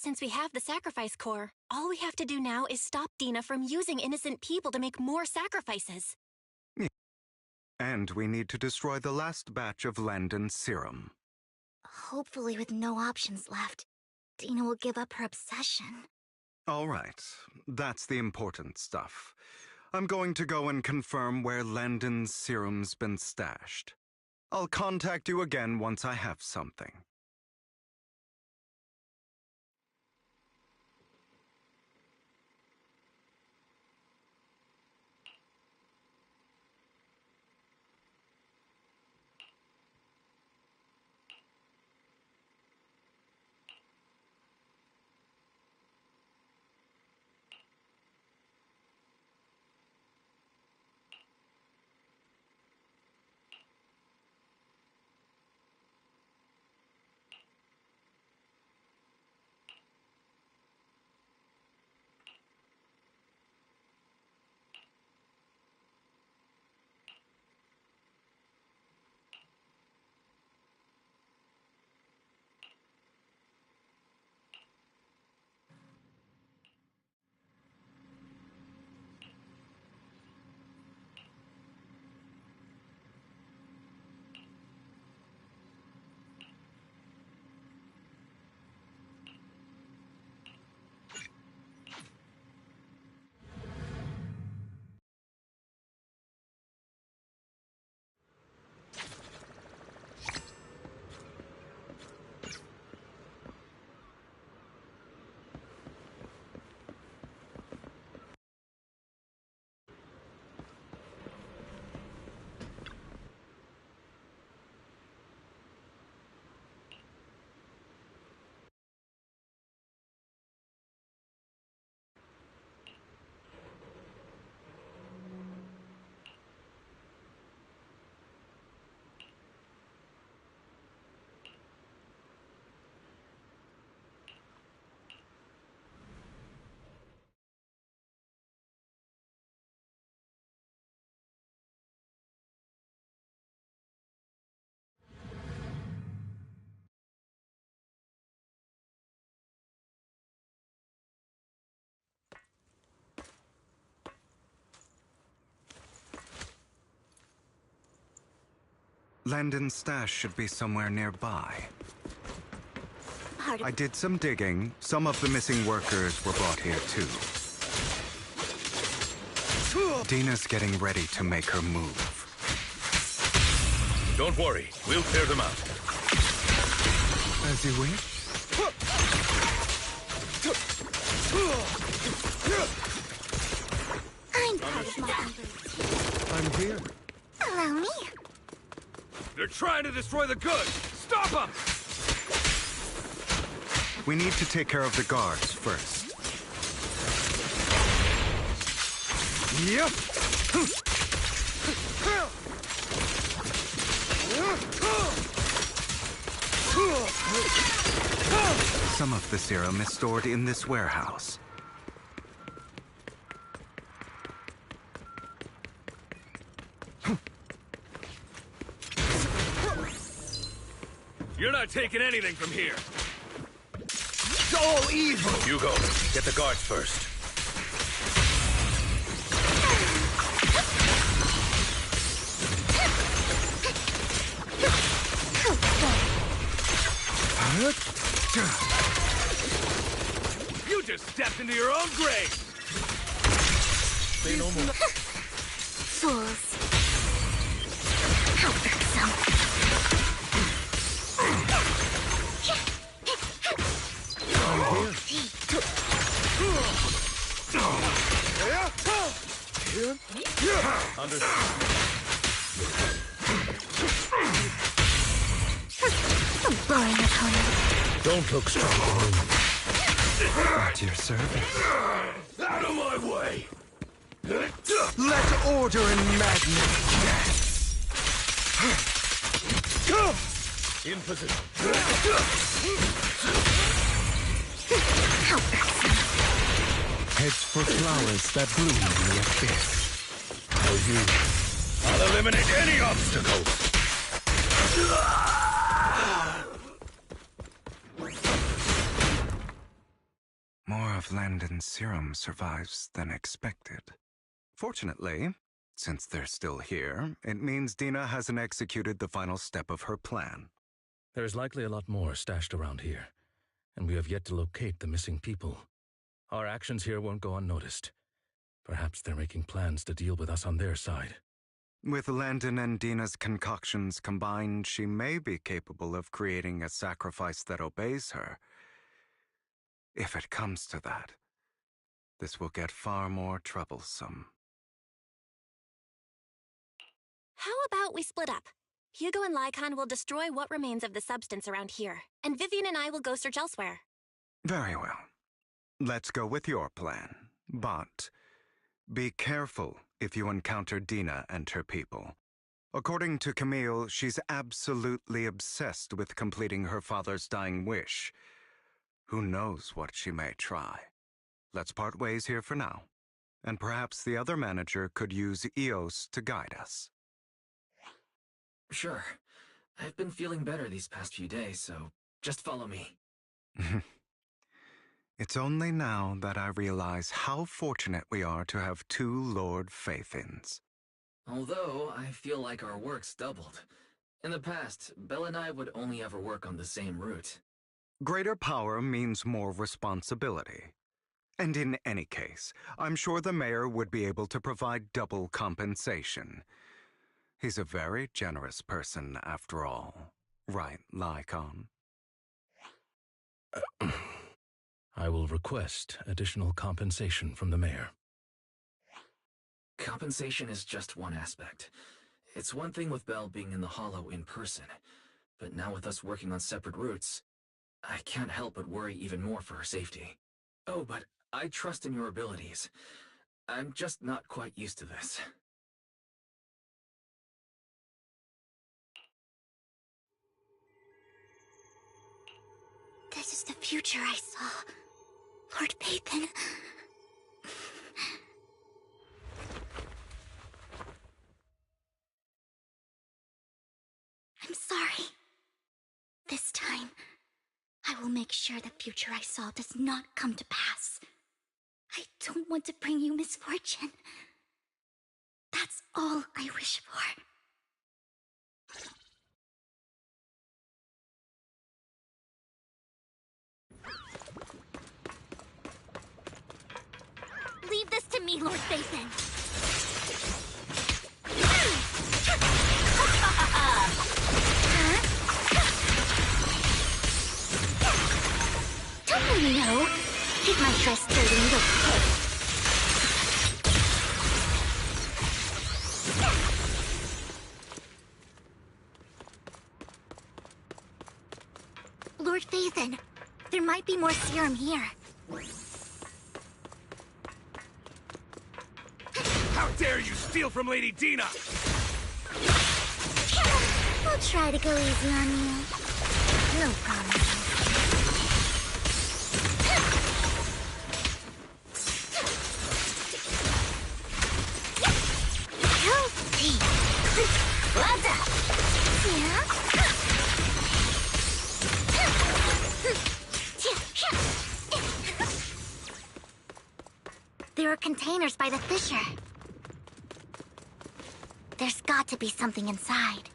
Since we have the sacrifice core, all we have to do now is stop Dina from using innocent people to make more sacrifices. And we need to destroy the last batch of Landon's serum. Hopefully with no options left, Dina will give up her obsession. All right, that's the important stuff. I'm going to go and confirm where Landon's serum's been stashed. I'll contact you again once I have something. Landon's stash should be somewhere nearby. I did some digging. Some of the missing workers were brought here too. Dina's getting ready to make her move. Don't worry, we'll clear them out. As you wish. I'm part of Mockingbird's team. through here. Allow me. They're trying to destroy the goods! Stop them! We need to take care of the guards first. Yep. Some of the serum is stored in this warehouse. You're not taking anything from here! It's all evil! Hugo, get the guards first. You just stepped into your own grave! Say no more. Fools. How irksome. A boring opponent. Don't look strong. At your service. Out of my way! Let order and madness. In position. How irksome. Heads for flowers that bloom in the abyss. I'll eliminate any obstacles. More of Landon's serum survives than expected. Fortunately, since they're still here, it means Dina hasn't executed the final step of her plan. There's likely a lot more stashed around here, and we have yet to locate the missing people. Our actions here won't go unnoticed. Perhaps they're making plans to deal with us on their side. With Landon and Dina's concoctions combined, she may be capable of creating a sacrifice that obeys her. If it comes to that, this will get far more troublesome. How about we split up? Hugo and Lycon will destroy what remains of the substance around here, and Vivian and I will go search elsewhere. Very well. Let's go with your plan. But be careful if you encounter Dina and her people. According to Camille, she's absolutely obsessed with completing her father's dying wish. Who knows what she may try? Let's part ways here for now. And perhaps the other manager could use Eos to guide us. Sure. I've been feeling better these past few days, so just follow me. It's only now that I realize how fortunate we are to have two Lord Faithins. Although, I feel like our work's doubled. In the past, Belle and I would only ever work on the same route. Greater power means more responsibility. And in any case, I'm sure the mayor would be able to provide double compensation. He's a very generous person, after all. Right, Lycon? I will request additional compensation from the mayor. Compensation is just one aspect. It's one thing with Belle being in the Hollow in person, but now with us working on separate routes, I can't help but worry even more for her safety. Oh, but I trust in your abilities. I'm just not quite used to this. This is the future I saw. Lord Pathan. I'm sorry. This time, I will make sure the future I saw does not come to pass. I don't want to bring you misfortune. That's all I wish for. Leave this to me, Lord Bathan. Don't you know? Keep my dress dirty and look good. Ethan, there might be more serum here. How dare you steal from Lady Dina! I'll try to go easy on you. No promise. There are containers by the fissure. There's got to be something inside.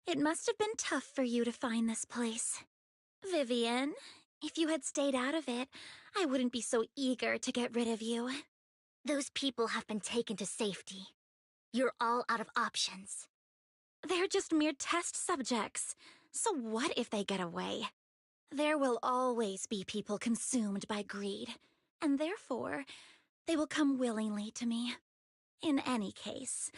It must have been tough for you to find this place. Vivian, if you had stayed out of it, I wouldn't be so eager to get rid of you. Those people have been taken to safety. You're all out of options. They're just mere test subjects. So what if they get away? There will always be people consumed by greed, and therefore, they will come willingly to me. In any case,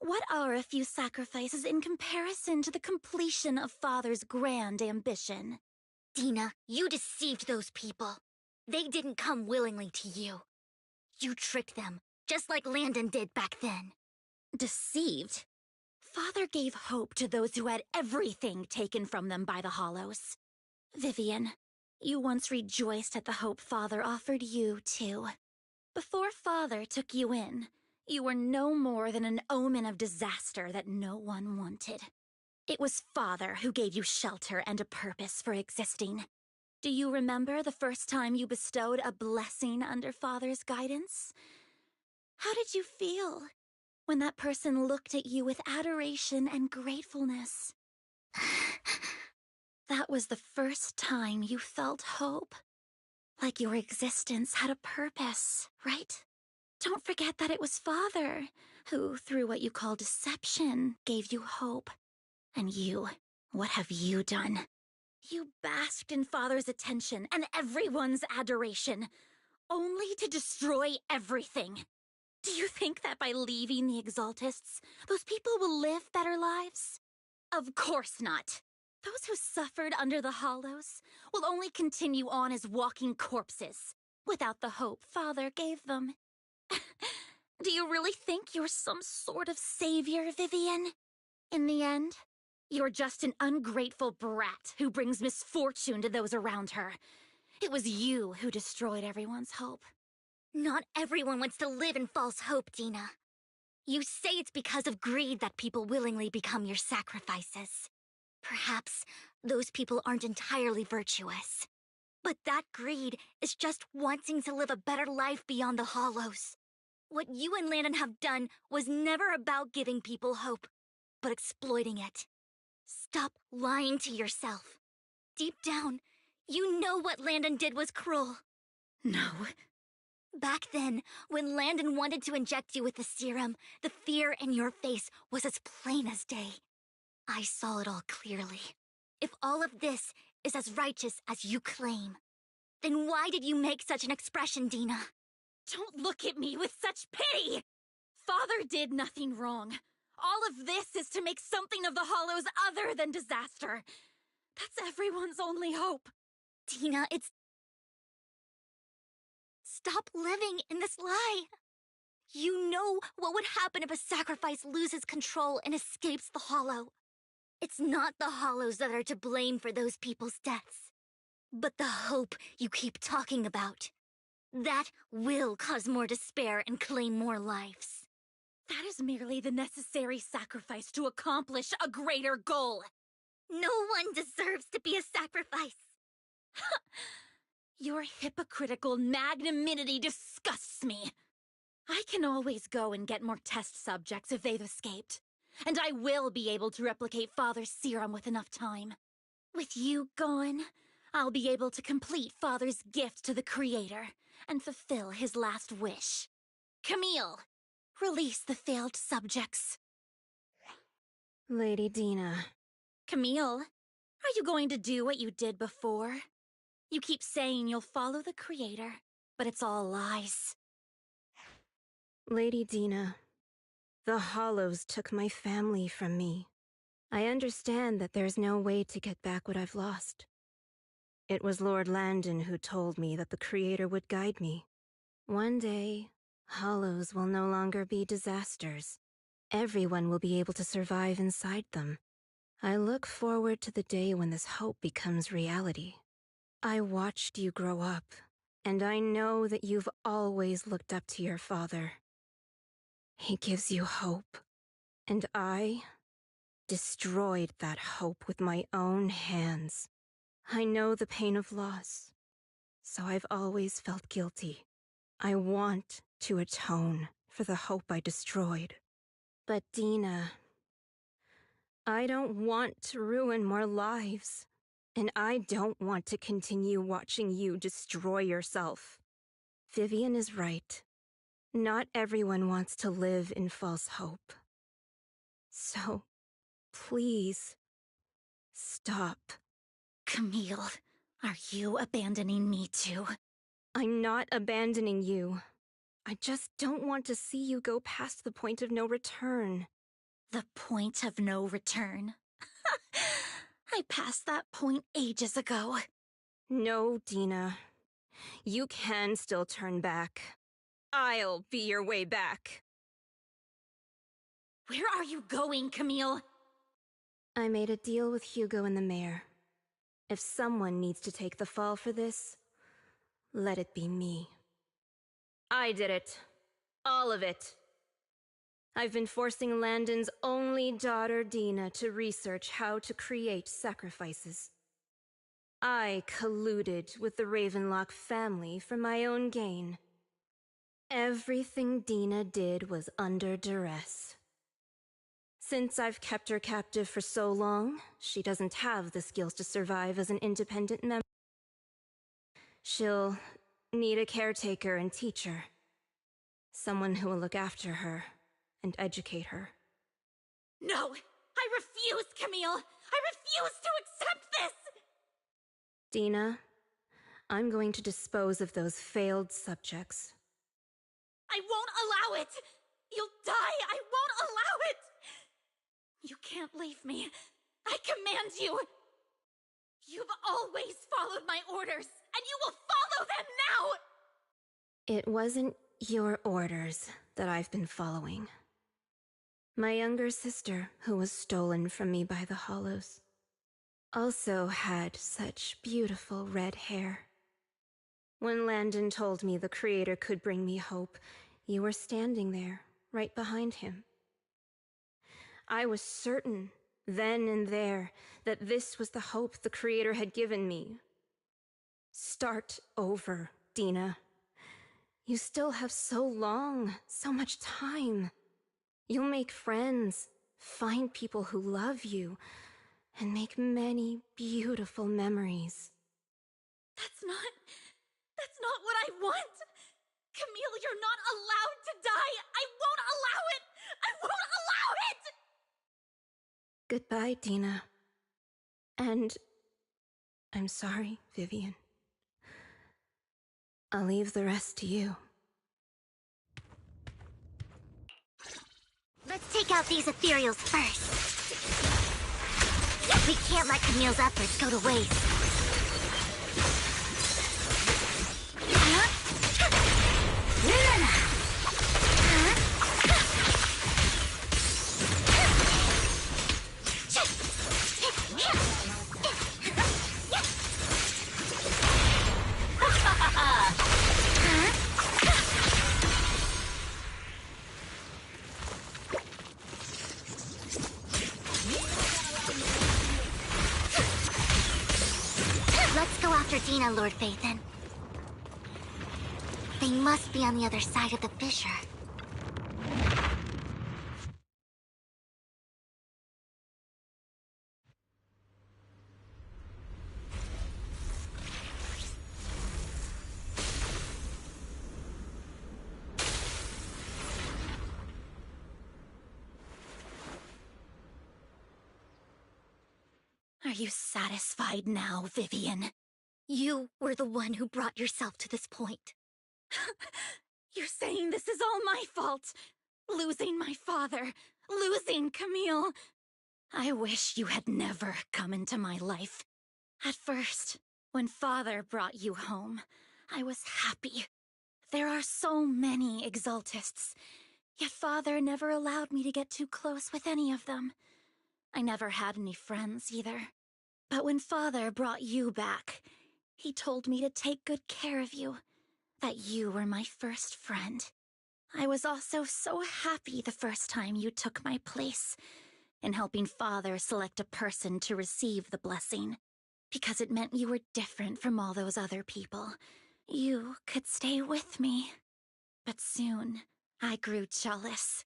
what are a few sacrifices in comparison to the completion of Father's grand ambition? Dina, you deceived those people. They didn't come willingly to you. You tricked them, just like Landon did back then. Deceived? Father gave hope to those who had everything taken from them by the Hollows. Vivian, you once rejoiced at the hope Father offered you, too. Before Father took you in, you were no more than an omen of disaster that no one wanted. It was Father who gave you shelter and a purpose for existing. Do you remember the first time you bestowed a blessing under Father's guidance? How did you feel when that person looked at you with adoration and gratefulness? That was the first time you felt hope. Like your existence had a purpose, right? Don't forget that it was Father who, through what you call deception, gave you hope. And you, what have you done? You basked in Father's attention and everyone's adoration, only to destroy everything. Do you think that by leaving the Exaltists, those people will live better lives? Of course not. Those who suffered under the Hollows will only continue on as walking corpses, without the hope Father gave them. Do you really think you're some sort of savior, Vivian? In the end, you're just an ungrateful brat who brings misfortune to those around her. It was you who destroyed everyone's hope. Not everyone wants to live in false hope, Dina. You say it's because of greed that people willingly become your sacrifices. Perhaps those people aren't entirely virtuous. But that greed is just wanting to live a better life beyond the Hollows. What you and Landon have done was never about giving people hope, but exploiting it. Stop lying to yourself. Deep down, you know what Landon did was cruel. No. Back then, when Landon wanted to inject you with the serum, the fear in your face was as plain as day. I saw it all clearly. If all of this is as righteous as you claim, then why did you make such an expression, Dina? Don't look at me with such pity! Father did nothing wrong. All of this is to make something of the Hollows other than disaster. That's everyone's only hope. Dina, it's... Stop living in this lie. You know what would happen if a sacrifice loses control and escapes the Hollow. It's not the Hollows that are to blame for those people's deaths, but the hope you keep talking about. That will cause more despair and claim more lives. That is merely the necessary sacrifice to accomplish a greater goal. No one deserves to be a sacrifice. Your hypocritical magnanimity disgusts me. I can always go and get more test subjects if they've escaped. And I will be able to replicate Father's serum with enough time. With you gone, I'll be able to complete Father's gift to the Creator and fulfill his last wish. Camille, release the failed subjects. Lady Dina. Camille, are you going to do what you did before? You keep saying you'll follow the Creator, but it's all lies. Lady Dina, the Hollows took my family from me. I understand that there's no way to get back what I've lost. It was Lord Landon who told me that the Creator would guide me. One day, Hollows will no longer be disasters. Everyone will be able to survive inside them. I look forward to the day when this hope becomes reality. I watched you grow up, and I know that you've always looked up to your father. He gives you hope, and I destroyed that hope with my own hands. I know the pain of loss, so I've always felt guilty. I want to atone for the hope I destroyed. But Dina, I don't want to ruin more lives, and I don't want to continue watching you destroy yourself. Vivian is right. Not everyone wants to live in false hope. So, please, stop. Camille, are you abandoning me too? I'm not abandoning you. I just don't want to see you go past the point of no return. The point of no return? I passed that point ages ago. No, Dina. You can still turn back. I'll be your way back. Where are you going, Camille? I made a deal with Hugo and the mayor. If someone needs to take the fall for this, let it be me. I did it. All of it. I've been forcing Landon's only daughter, Dina, to research how to create sacrifices. I colluded with the Ravenlock family for my own gain. Everything Dina did was under duress. Since I've kept her captive for so long, she doesn't have the skills to survive as an independent member. She'll need a caretaker and teacher. Someone who will look after her and educate her. No! I refuse, Camille! I refuse to accept this! Dina, I'm going to dispose of those failed subjects. I won't allow it! You'll die! I won't allow it! You can't leave me. I command you! You've always followed my orders, and you will follow them now! It wasn't your orders that I've been following. My younger sister, who was stolen from me by the Hollows, also had such beautiful red hair. When Landon told me the Creator could bring me hope, you were standing there, right behind him. I was certain, then and there, that this was the hope the Creator had given me. Start over, Dina. You still have so long, so much time. You'll make friends, find people who love you, and make many beautiful memories. That's not what I want! Camille, you're not allowed to die! I won't allow it! I won't allow it! Goodbye, Dina. And I'm sorry, Vivian. I'll leave the rest to you. Let's take out these ethereals first. We can't let Camille's efforts go to waste. Dina, Lord Phaethon. They must be on the other side of the fissure. Are you satisfied now, Vivian? You were the one who brought yourself to this point. You're saying this is all my fault. Losing my father, losing Camille. I wish you had never come into my life. At first, when Father brought you home, I was happy. There are so many Exaltists, yet Father never allowed me to get too close with any of them. I never had any friends either. But when Father brought you back, he told me to take good care of you, that you were my first friend. I was also so happy the first time you took my place in helping Father select a person to receive the blessing, because it meant you were different from all those other people. You could stay with me. But soon, I grew jealous.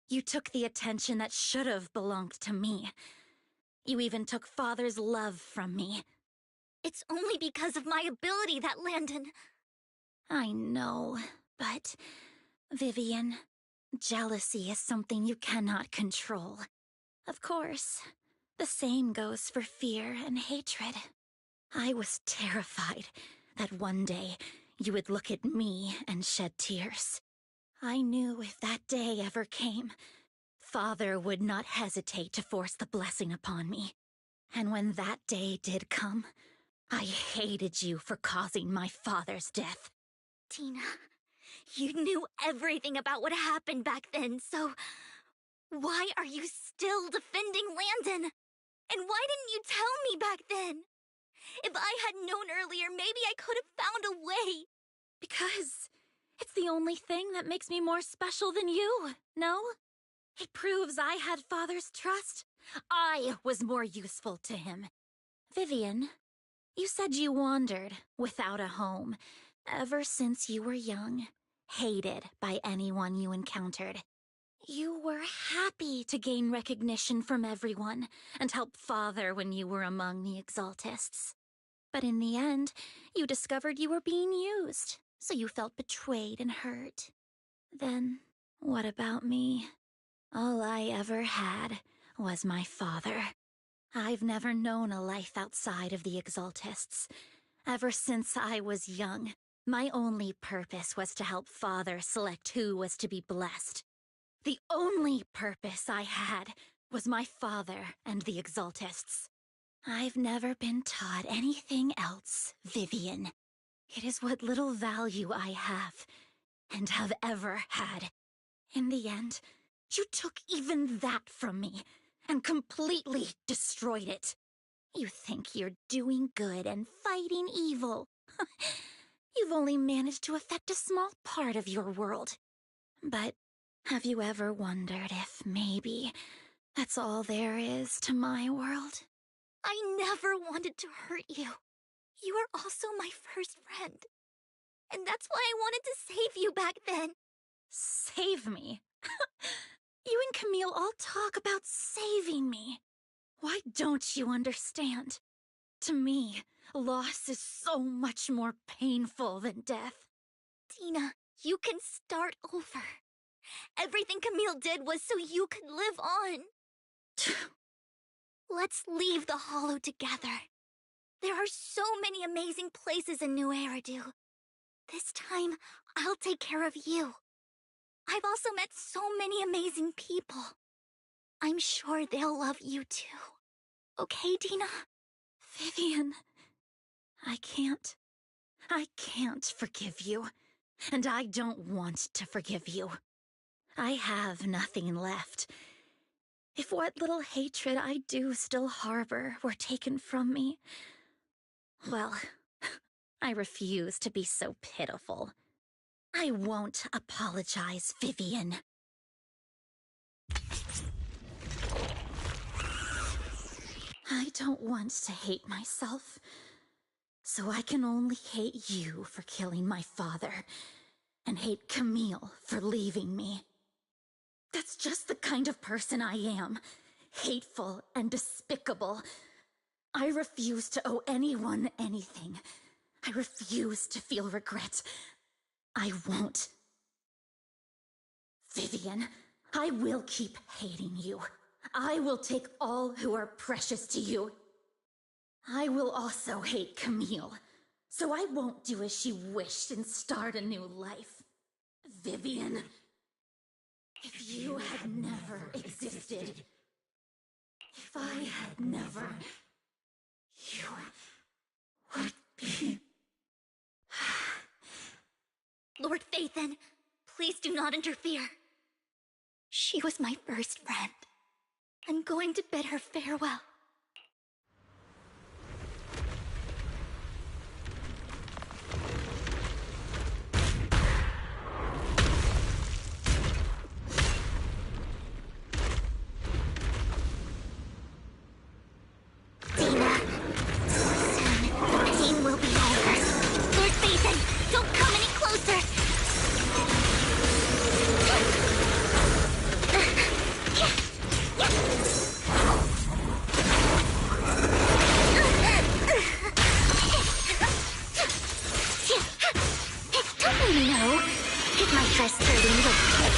You took the attention that should have belonged to me. You even took Father's love from me. It's only because of my ability that Landon... I know, but... Vivian, jealousy is something you cannot control. Of course, the same goes for fear and hatred. I was terrified that one day you would look at me and shed tears. I knew if that day ever came, Father would not hesitate to force the blessing upon me. And when that day did come, I hated you for causing my father's death. Tina, you knew everything about what happened back then, so... why are you still defending Landon? And why didn't you tell me back then? If I had known earlier, maybe I could have found a way. Because it's the only thing that makes me more special than you, no? It proves I had Father's trust. I was more useful to him. Vivian, you said you wandered without a home ever since you were young, hated by anyone you encountered. You were happy to gain recognition from everyone and help Father when you were among the Exaltists. But in the end, you discovered you were being used, so you felt betrayed and hurt. Then, what about me? All I ever had was my father. I've never known a life outside of the Exaltists. Ever since I was young, my only purpose was to help Father select who was to be blessed. The only purpose I had was my father and the Exaltists. I've never been taught anything else, Vivian. It is what little value I have, and have ever had. In the end, you took even that from me, and completely destroyed it. You think you're doing good and fighting evil. You've only managed to affect a small part of your world. But have you ever wondered if maybe that's all there is to my world? I never wanted to hurt you. You were also my first friend. And that's why I wanted to save you back then. Save me? You and Camille all talk about saving me. Why don't you understand? To me, loss is so much more painful than death. Tina, you can start over. Everything Camille did was so you could live on. Let's leave the Hollow together. There are so many amazing places in New Eridu. This time, I'll take care of you. I've also met so many amazing people. I'm sure they'll love you too. Okay, Tina? Vivian, I can't forgive you. And I don't want to forgive you. I have nothing left. If what little hatred I do still harbor were taken from me, well, I refuse to be so pitiful. I won't apologize, Vivian. I don't want to hate myself, so I can only hate you for killing my father, and hate Camille for leaving me. That's just the kind of person I am. Hateful and despicable. I refuse to owe anyone anything. I refuse to feel regret. I won't. Vivian, I will keep hating you. I will take all who are precious to you. I will also hate Camille, so I won't do as she wished and start a new life. Vivian, if you had never existed, if I had never, you would be... Lord Phaethon, please do not interfere. She was my first friend. I'm going to bid her farewell. Dina, soon, pain will be over. Lord Phaethon, don't come any closer! Don't let me know. If my dress hurting, you'll pay.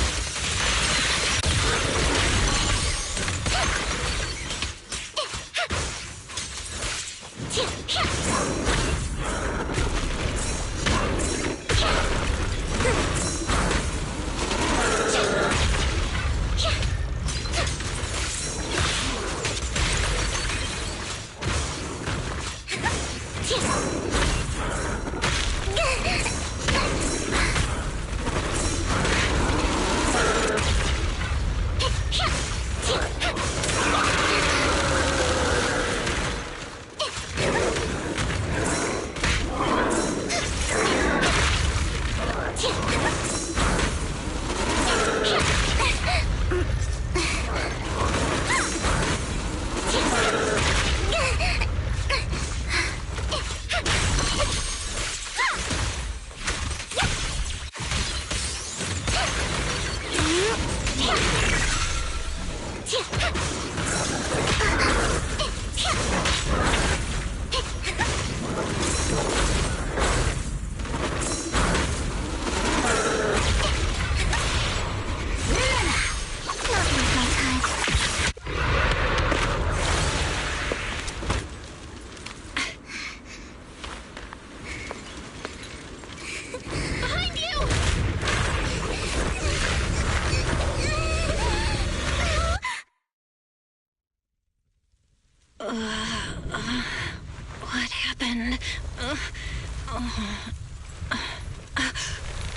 What happened?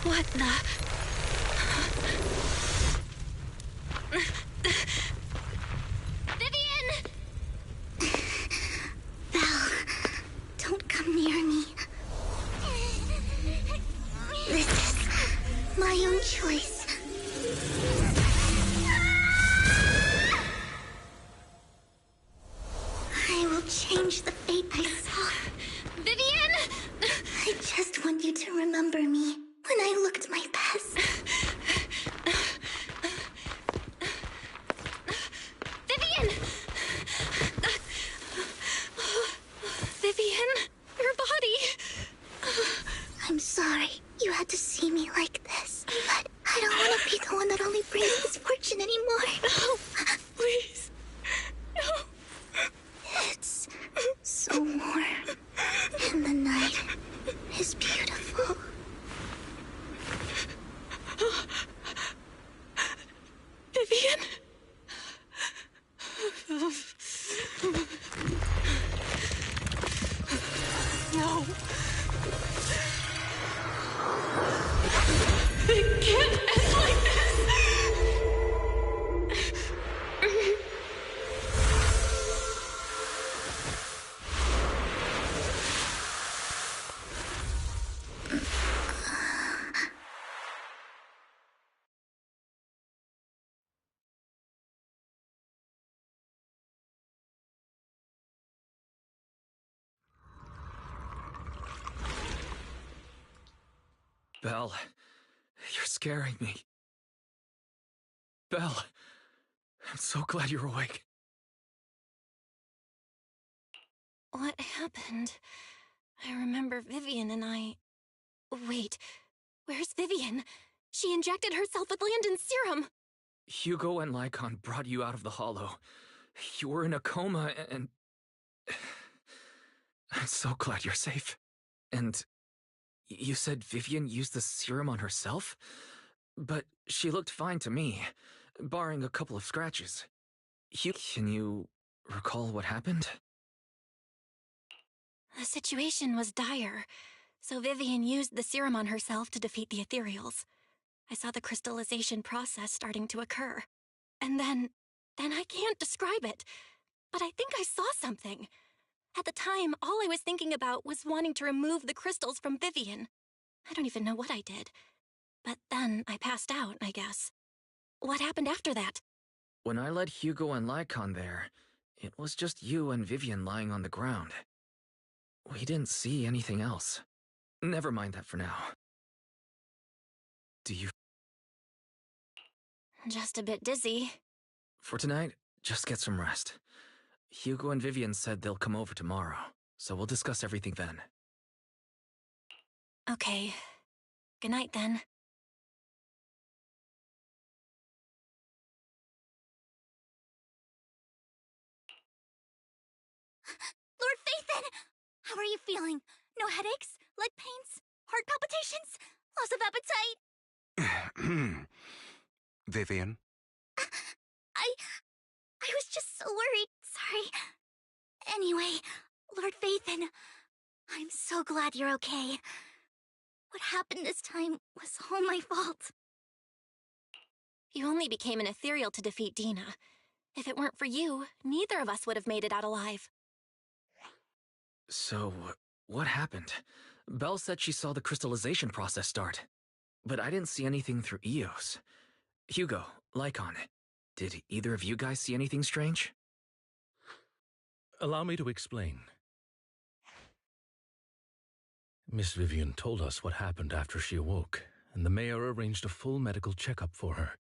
What the... Vivian! Belle, don't come near me. This is my own choice. I will change the fate I saw. Vivian! I just want you to remember me when I looked my best. Vivian! Vivian, your body. I'm sorry you had to see me like this, but I don't want to be the one that only brings misfortune anymore. No, please. No. It's so warm, and the night is beautiful. Vivian? No. It can't end like this. Belle, you're scaring me. Belle, I'm so glad you're awake. What happened? I remember Vivian and I... Wait, where's Vivian? She injected herself with Landon's serum! Hugo and Lycon brought you out of the Hollow. You were in a coma and... I'm so glad you're safe. And you said Vivian used the serum on herself? But she looked fine to me, barring a couple of scratches. Can you recall what happened? The situation was dire, so Vivian used the serum on herself to defeat the ethereals. I saw the crystallization process starting to occur. And then I can't describe it, but I think I saw something. At the time, all I was thinking about was wanting to remove the crystals from Vivian. I don't even know what I did. But then I passed out, I guess. What happened after that? When I led Hugo and Lycon there, it was just you and Vivian lying on the ground. We didn't see anything else. Never mind that for now. Do you... Just a bit dizzy. For tonight, just get some rest. Hugo and Vivian said they'll come over tomorrow, so we'll discuss everything then. Okay. Good night, then. Lord Phaethon! How are you feeling? No headaches? Leg pains? Heart palpitations? Loss of appetite? Vivian? I was just so worried. Sorry. Anyway, Lord Phaethon, I'm so glad you're okay. What happened this time was all my fault. You only became an ethereal to defeat Dina. If it weren't for you, neither of us would have made it out alive. So, what happened? Belle said she saw the crystallization process start, but I didn't see anything through Eos. Hugo, Lycon, did either of you guys see anything strange? Allow me to explain. Miss Vivian told us what happened after she awoke, and the mayor arranged a full medical checkup for her.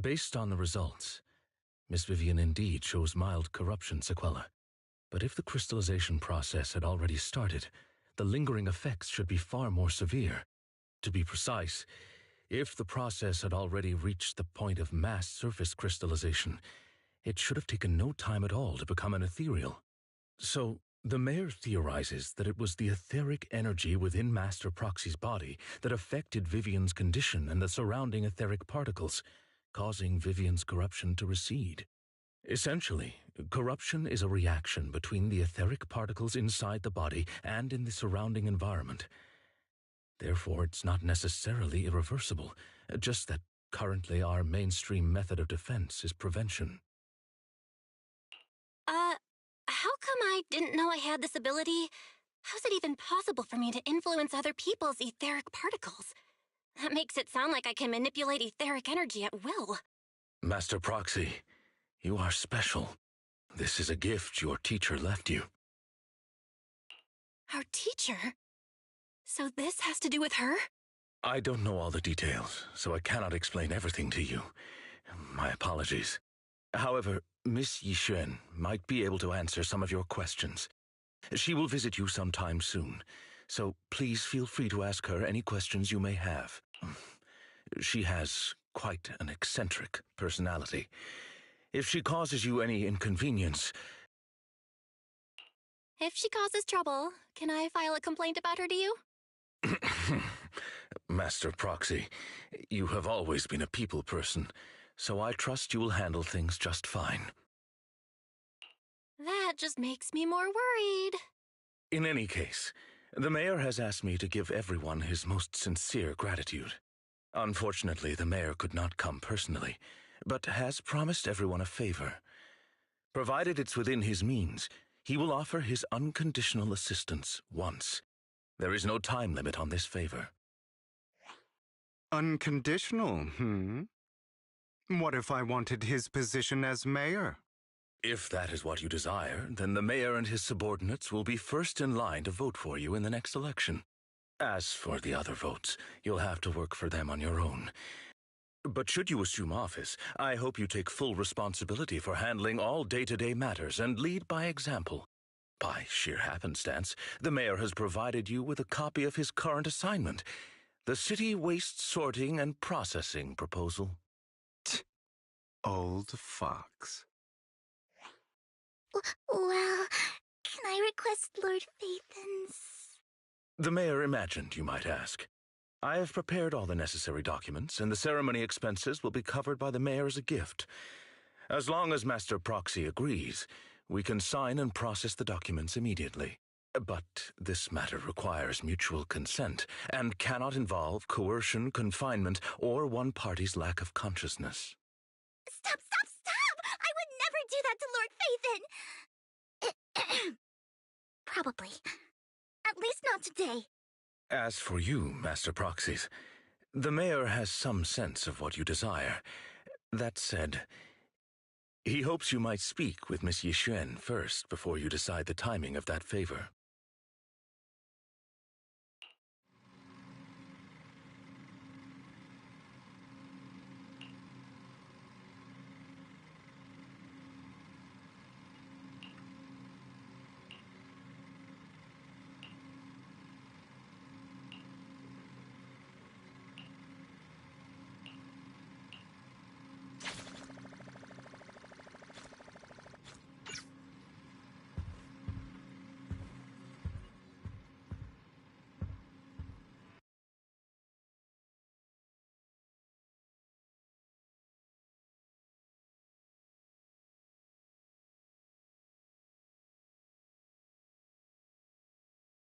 Based on the results, Miss Vivian indeed shows mild corruption sequelae. But if the crystallization process had already started, the lingering effects should be far more severe. To be precise, if the process had already reached the point of mass surface crystallization, it should have taken no time at all to become an ethereal. So, the mayor theorizes that it was the etheric energy within Master Proxy's body that affected Vivian's condition and the surrounding etheric particles, causing Vivian's corruption to recede. Essentially, corruption is a reaction between the etheric particles inside the body and in the surrounding environment. Therefore, it's not necessarily irreversible, just that currently our mainstream method of defense is prevention. How come I didn't know I had this ability? How's it even possible for me to influence other people's etheric particles? That makes it sound like I can manipulate etheric energy at will. Master Proxy, you are special. This is a gift your teacher left you. Our teacher? So this has to do with her? I don't know all the details, so I cannot explain everything to you. My apologies. However, Miss Yixuan might be able to answer some of your questions. She will visit you sometime soon, so please feel free to ask her any questions you may have. She has quite an eccentric personality. If she causes you any inconvenience... If she causes trouble, can I file a complaint about her to you? Master Proxy, you have always been a people person, so I trust you will handle things just fine. That just makes me more worried. In any case, the mayor has asked me to give everyone his most sincere gratitude. Unfortunately, the mayor could not come personally, but has promised everyone a favor. Provided it's within his means, he will offer his unconditional assistance once. There is no time limit on this favor. Unconditional, What if I wanted his position as mayor? If that is what you desire, then the mayor and his subordinates will be first in line to vote for you in the next election. As for the other votes, you'll have to work for them on your own. But should you assume office, I hope you take full responsibility for handling all day-to-day matters and lead by example. By sheer happenstance, the mayor has provided you with a copy of his current assignment, the City Waste Sorting and Processing proposal. Old fox. Well, can I request, Lord Phaethons? The mayor imagined you might ask. I have prepared all the necessary documents, and the ceremony expenses will be covered by the mayor as a gift. As long as Master Proxy agrees, we can sign and process the documents immediately. But this matter requires mutual consent and cannot involve coercion, confinement, or one party's lack of consciousness. Stop! I would never do that to Lord Phaethon! Probably. At least not today. As for you, Master Proxies, the mayor has some sense of what you desire. That said, he hopes you might speak with Miss Yixuan first before you decide the timing of that favor.